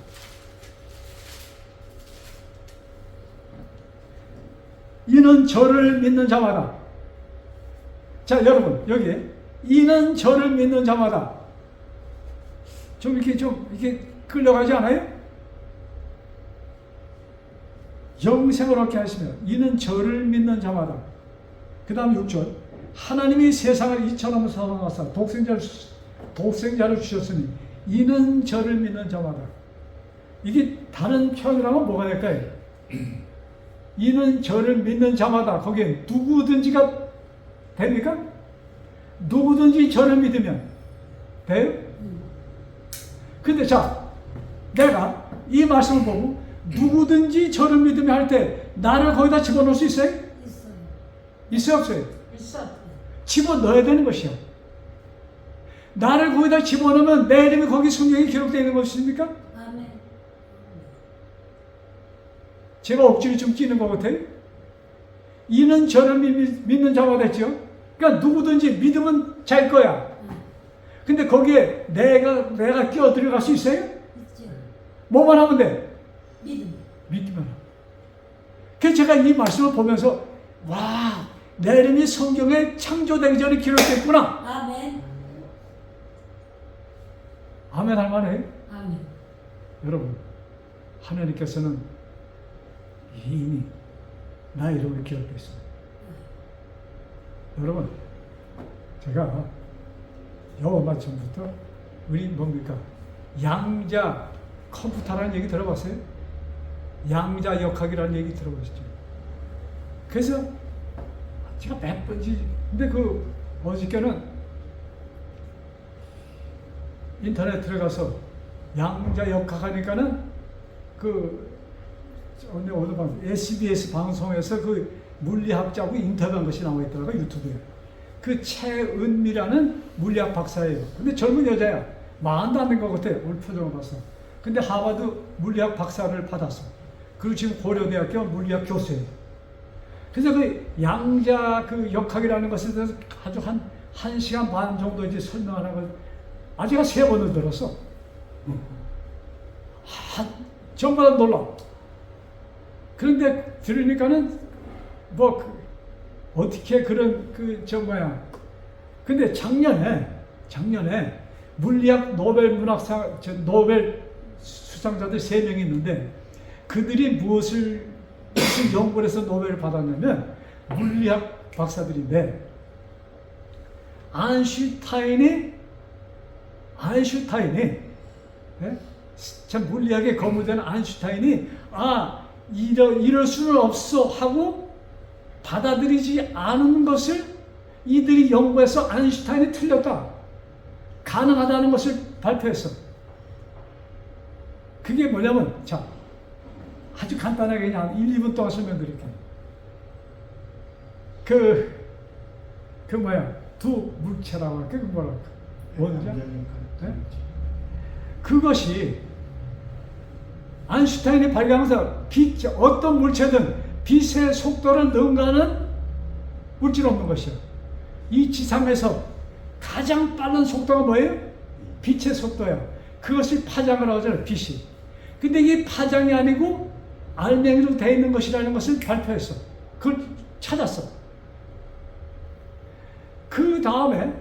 이는 저를 믿는 자마다. 자, 여러분 여기에 이는 저를 믿는 자마다 좀 이렇게 끌려가지 않아요? 영생을 얻게 하시며 이는 저를 믿는 자마다. 그 다음 6절, 하나님이 세상을 이처럼 사랑하사 독생자를 주셨으니 이는 저를 믿는 자마다. 이게 다른 표현이라면 뭐가 될까요? 이는 저를 믿는 자마다. 거기에 누구든지가 됩니까? 누구든지 저를 믿으면 돼요? 근데 자, 내가 이 말씀을 보고 누구든지 저를 믿으면 할 때 나를 거기다 집어넣을 수 있어요? 있어요. 있어요, 없어요? 있어. 집어넣어야 되는 것이요. 나를 거기다 집어넣으면 내 이름이 거기 성경에 기록되어 있는 것입니까? 아멘. 제가 억지로 좀 끼는 것 같아요. 이는 저를 믿는 자가 됐죠. 그러니까 누구든지 믿으면 잘 거야. 근데 거기에 내가 끼어 들어갈 수 있어요? 있죠. 뭐만 하면 돼? 믿음. 믿기만 하면. 그래서 제가 이 말씀을 보면서 와, 내 이름이 성경에 창조되기 전에 기록됐구나. 아멘. 아멘 할 만해요? 아멘. 여러분, 하나님께서는 이미 나의 이름을 기록되어 있습니다. 여러분, 제가 얼마 전부터 우리 뭡니까? 양자 컴퓨터라는 얘기 들어봤어요? 양자 역학이라는 얘기 들어보셨죠? 그래서 제가 몇 번지, 근데 어저께는 인터넷 들어가서 양자 역학 하니까는 어느 방송, SBS 방송에서 물리학자하고 인터뷰한 것이 나와 있더라고요, 유튜브에. 최은미라는 물리학 박사예요. 근데 젊은 여자야. 40도 안 된 것 같아, 오늘 표정을 봐서. 근데 하버드 물리학 박사를 받았어. 그리고 지금 고려대학교 물리학 교수예요. 그래서 양자 역학이라는 것에 대해서 아주 한 1시간 반 정도 이제 설명하는 걸 아직 3번을 들었어. 정말 놀라. 그런데 들으니까는 어떻게 그런 근데 작년에 물리학 노벨 수상자들 3명이 있는데 그들이 무슨 연구를 해서 노벨을 받았냐면 물리학 박사들인데 아인슈타인이 참 물리학에 거무된 아인슈타인이 이럴 수는 없어 하고 받아들이지 않은 것을 이들이 연구해서 아인슈타인이 틀렸다, 가능하다는 것을 발표했어. 그게 뭐냐면, 자, 아주 간단하게 그냥 1, 2분 동안 설명드릴게요. 두 물체라고 할까? 뭐라 할까? 원자? 네? 그것이 아인슈타인이 발견해서 어떤 물체든 빛의 속도를 능가하는 물질 없는 것이요. 이 지상에서 가장 빠른 속도가 뭐예요? 빛의 속도야. 그것을 파장을 하잖아요, 빛이. 근데 이게 파장이 아니고 알맹이로 되어 있는 것이라는 것을 발표했어. 그걸 찾았어. 그 다음에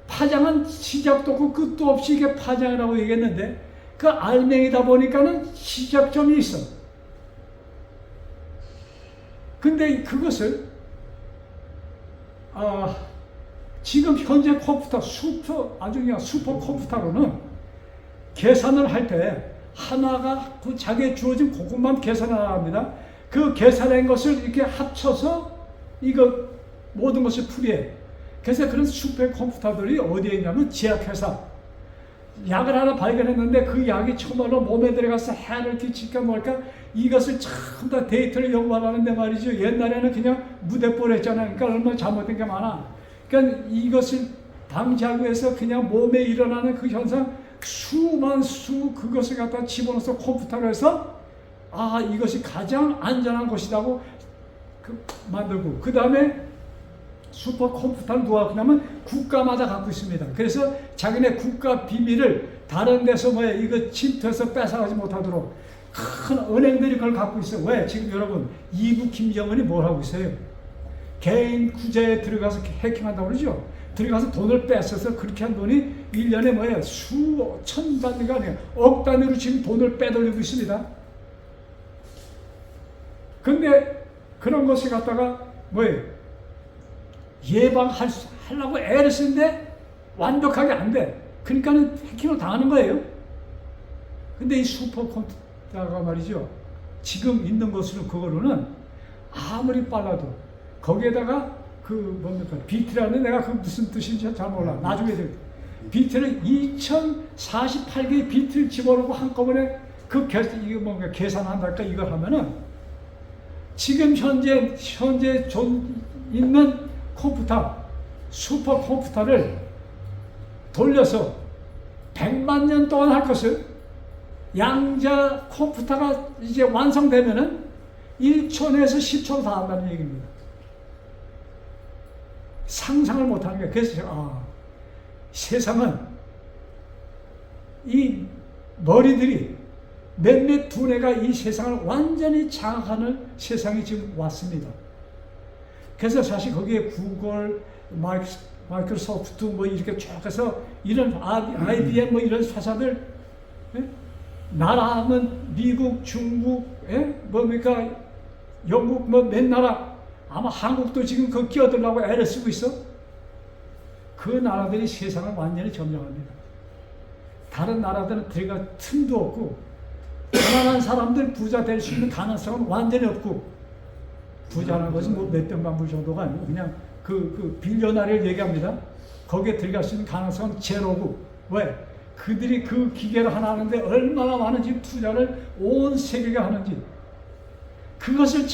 파장은 시작도 없고 끝도 없이 이게 파장이라고 얘기했는데 그 알맹이다 보니까는 시작점이 있어. 근데 그것을 지금 현재 컴퓨터 아주 그냥 슈퍼 컴퓨터로는 계산을 할 때 하나가 그 자기에 주어진 그것만 계산을 합니다. 그 계산한 것을 이렇게 합쳐서 이거 모든 것을 풀이해. 그래서 그런 슈퍼 컴퓨터들이 어디에 있냐면 제약회사. 약을 하나 발견했는데 그 약이 정말로 몸에 들어가서 해를 끼칠까 뭘까 이것을 전부 다 데이터를 연구하는데 말이죠. 옛날에는 그냥 무대뽀를 했잖아요. 그러니까 얼마나 잘못된 게 많아. 그러니까 이것을 방지하기 위해서 그냥 몸에 일어나는 그 현상 그것을 갖다 집어넣어서 컴퓨터로 해서 이것이 가장 안전한 것이라고 만들고 그 다음에 슈퍼컴퓨터를 누가 그러면 국가마다 갖고 있습니다. 그래서 자기네 국가 비밀을 다른 데서 이거 침투해서 뺏어가지 못하도록 큰 은행들이 그걸 갖고 있어요. 왜? 지금 여러분 이부 김정은이 뭘 하고 있어요? 개인 구제에 들어가서 해킹한다고 그러죠? 들어가서 돈을 뺏어서 그렇게 한 돈이 1년에 수천 단위가 아니라 억 단위로 지금 돈을 빼돌리고 있습니다. 근데 그런 것을 갖다가 예방하려고 애를 쓰는데 완벽하게 안 돼. 그러니까는 해킹을 당하는 거예요. 근데 이 슈퍼컴퓨터가 말이죠. 지금 있는 것으로 그거로는 아무리 빨라도 거기에다가 비트라는 내가 그 무슨 뜻인지 잘 몰라. 나중에 비트를 2048개의 비트를 집어넣고 한꺼번에 계산한달까 이걸 하면은 지금 현재 있는 컴퓨터 슈퍼컴퓨터를 돌려서 100만 년 동안 할 것을 양자 컴퓨터가 이제 완성되면은 1초 내에서 10초로 다 한다는 얘기입니다. 상상을 못하는 거예요. 그래서 세상은 이 머리들이 몇몇 두뇌가 이 세상을 완전히 장악하는 세상이 지금 왔습니다. 그래서 사실 거기에 구글, 마이크로소프트 이렇게 쭉 해서 이런 IBM 이런 회사들 나라하면 미국, 중국, 영국 몇 나라 아마 한국도 지금 그 끼어들려고 애를 쓰고 있어. 그 나라들이 세상을 완전히 점령합니다. 다른 나라들은 들어갈 틈도 없고 가난한 사람들 부자 될 수 있는 가능성은 완전히 없고 부자라는 것은 몇백만 불 정도가 아니고 그냥 그 빌리언어리를 얘기합니다. 거기에 들어갈 수 있는 가능성은 제로고 왜? 그들이 그 기계를 하나 하는데 얼마나 많은 지금 투자를 온 세계가 하는지 그것을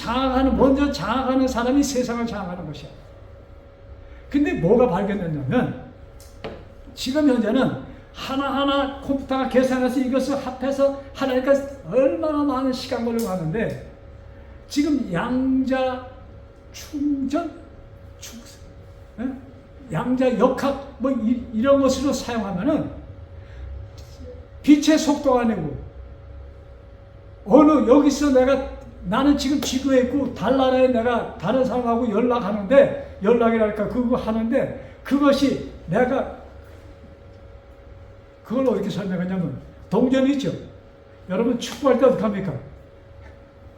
먼저 장악하는 사람이 세상을 장악하는 것이야. 근데 뭐가 발견됐냐면 지금 현재는 하나하나 컴퓨터가 계산해서 이것을 합해서 하나니까 얼마나 많은 시간 걸리고 하는데 지금 양자 충전, 양자 역학 이런 것으로 사용하면은 빛의 속도가 아니고 여기서 나는 지금 지구에 있고 달나라에 내가 다른 사람하고 연락이랄까 그거 하는데 그것이 그걸 어떻게 설명하냐면 동전이 있죠. 여러분 축구할 때 어떻게 합니까?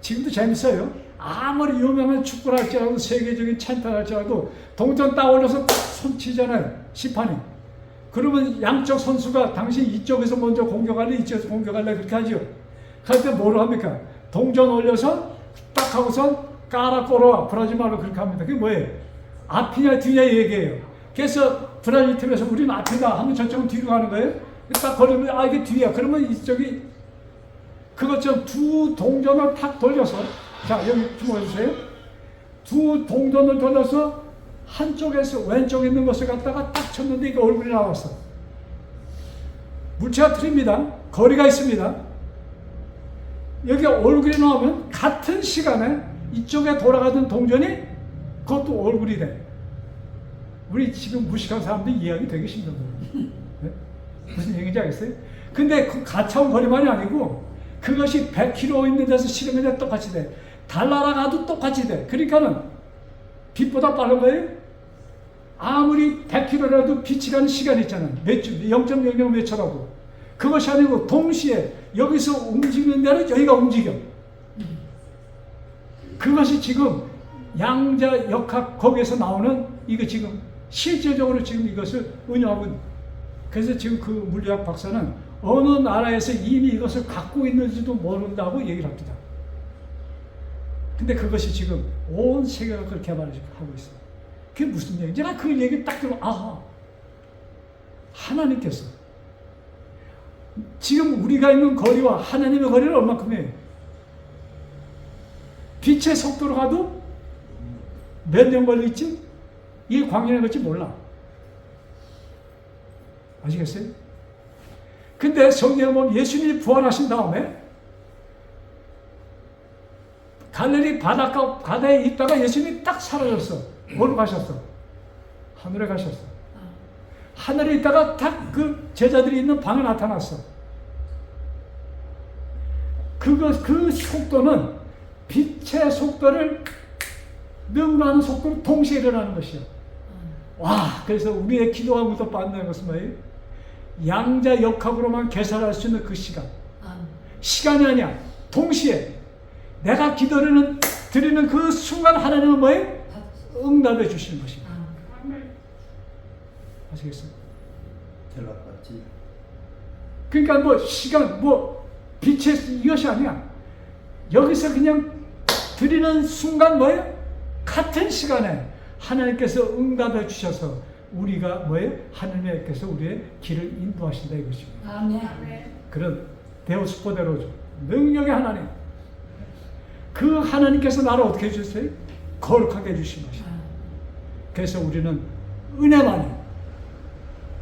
지금도 재밌어요. 아무리 유명한 축구를 할지라도 세계적인 챔피언 할지라도 동전 딱 올려서 손 치잖아요. 심판이. 그러면 양쪽 선수가 당신 이쪽에서 먼저 공격할래 이쪽에서 공격할래 그렇게 하죠. 그럴 때 뭐를 합니까? 동전 올려서 딱 하고선 까라 꼬라 브라질 말로 그렇게 합니다. 그게 뭐예요? 앞이냐 뒤냐 얘기해요. 그래서 브라질 팀에서 우리는 앞이다 하면 저쪽은 뒤로 가는 거예요. 딱 걸리면 이게 뒤야. 그러면 이쪽이 그것처럼 두 동전을 탁 돌려서 자 여기 주목해주세요. 두 동전을 돌려서 한쪽에서 왼쪽에 있는 것을 갖다가 딱 쳤는데 이게 얼굴이 나왔어. 물체가 틀립니다. 거리가 있습니다. 여기 얼굴이 나오면 같은 시간에 이쪽에 돌아가던 동전이 그것도 얼굴이 돼. 우리 지금 무식한 사람들이 이해하기 되게 힘든 거예요. 네? 무슨 얘기인지 알겠어요? 근데 그 가차원 거리만이 아니고 그것이 100km 있는 데서 실으면 똑같이 돼. 달나라 가도 똑같이 돼. 그러니까는 빛보다 빠른 거예요? 아무리 100km라도 빛이 가는 시간이 있잖아요. 몇 초, 0.00 몇 초라고. 그것이 아니고 동시에 여기서 움직이는 대로 여기가 움직여. 그것이 지금 양자 역학 거기에서 나오는 이거 지금 실제적으로 지금 이것을 운영하고 있는. 그래서 지금 그 물리학 박사는 어느 나라에서 이미 이것을 갖고 있는지도 모른다고 얘기를 합니다. 근데 그것이 지금 온 세계가 그걸 개발하고 있어요. 그게 무슨 얘기인지 제가 그 얘기를 딱 들으면 아하, 하나님께서 지금 우리가 있는 거리와 하나님의 거리를 얼마큼이에요? 빛의 속도로 가도 몇 년 걸릴지 이 광년에 걸릴지 몰라. 아시겠어요? 근데 성경에 보면 예수님이 부활하신 다음에 갈릴리 바다에 있다가 예수님이 딱 사라졌어. 어디로 가셨어? 하늘에 가셨어. 하늘에 있다가 딱 그 제자들이 있는 방에 나타났어. 그 속도는 빛의 속도를 능가하는 속도로 동시에 일어나는 것이요. 와, 그래서 우리의 기도가 묻어빠진다는 것은 뭐예요? 양자 역학으로만 계산할 수 있는 그 시간. 시간이 아니야. 동시에 내가 기도를 드리는 그 순간 하나님은 뭐예요? 응답해 주시는 것입니다. 아시겠어요? 연락받지. 그러니까 뭐 시간, 뭐 빛의 이것이 아니야. 여기서 그냥 드리는 순간 뭐예요? 같은 시간에 하나님께서 응답해 주셔서 우리가 뭐예요? 하나님께서 우리의 길을 인도하신다 이것입니다. 아멘. 그런 데오스포데로죠. 능력의 하나님. 그 하나님께서 나를 어떻게 해주세요? 거룩하게 해주신 것입니다. 그래서 우리는 은혜만이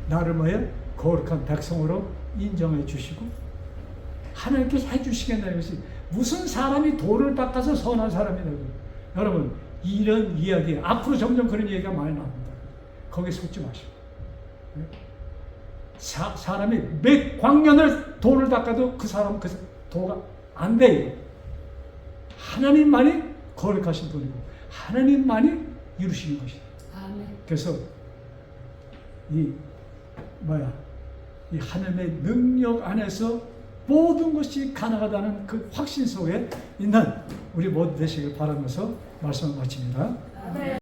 나를 뭐예요? 거룩한 백성으로 인정해 주시고 하나님께서 해주시겠다는 것이 무슨 사람이 돌을 닦아서 선한 사람이라고. 여러분 이런 이야기 앞으로 점점 그런 얘기가 많이 나옵니다. 거기에 속지 마시고. 사람이 몇 광년을 돌을 닦아도 그 사람은 그 도가 안 돼요. 하나님만이 거룩하신 분이고 하나님만이 이루시는 것이다. 아멘. 그래서 이 하나님의 능력 안에서 모든 것이 가능하다는 그 확신 속에 있는 우리 모두 되시길 바라면서 말씀을 마칩니다.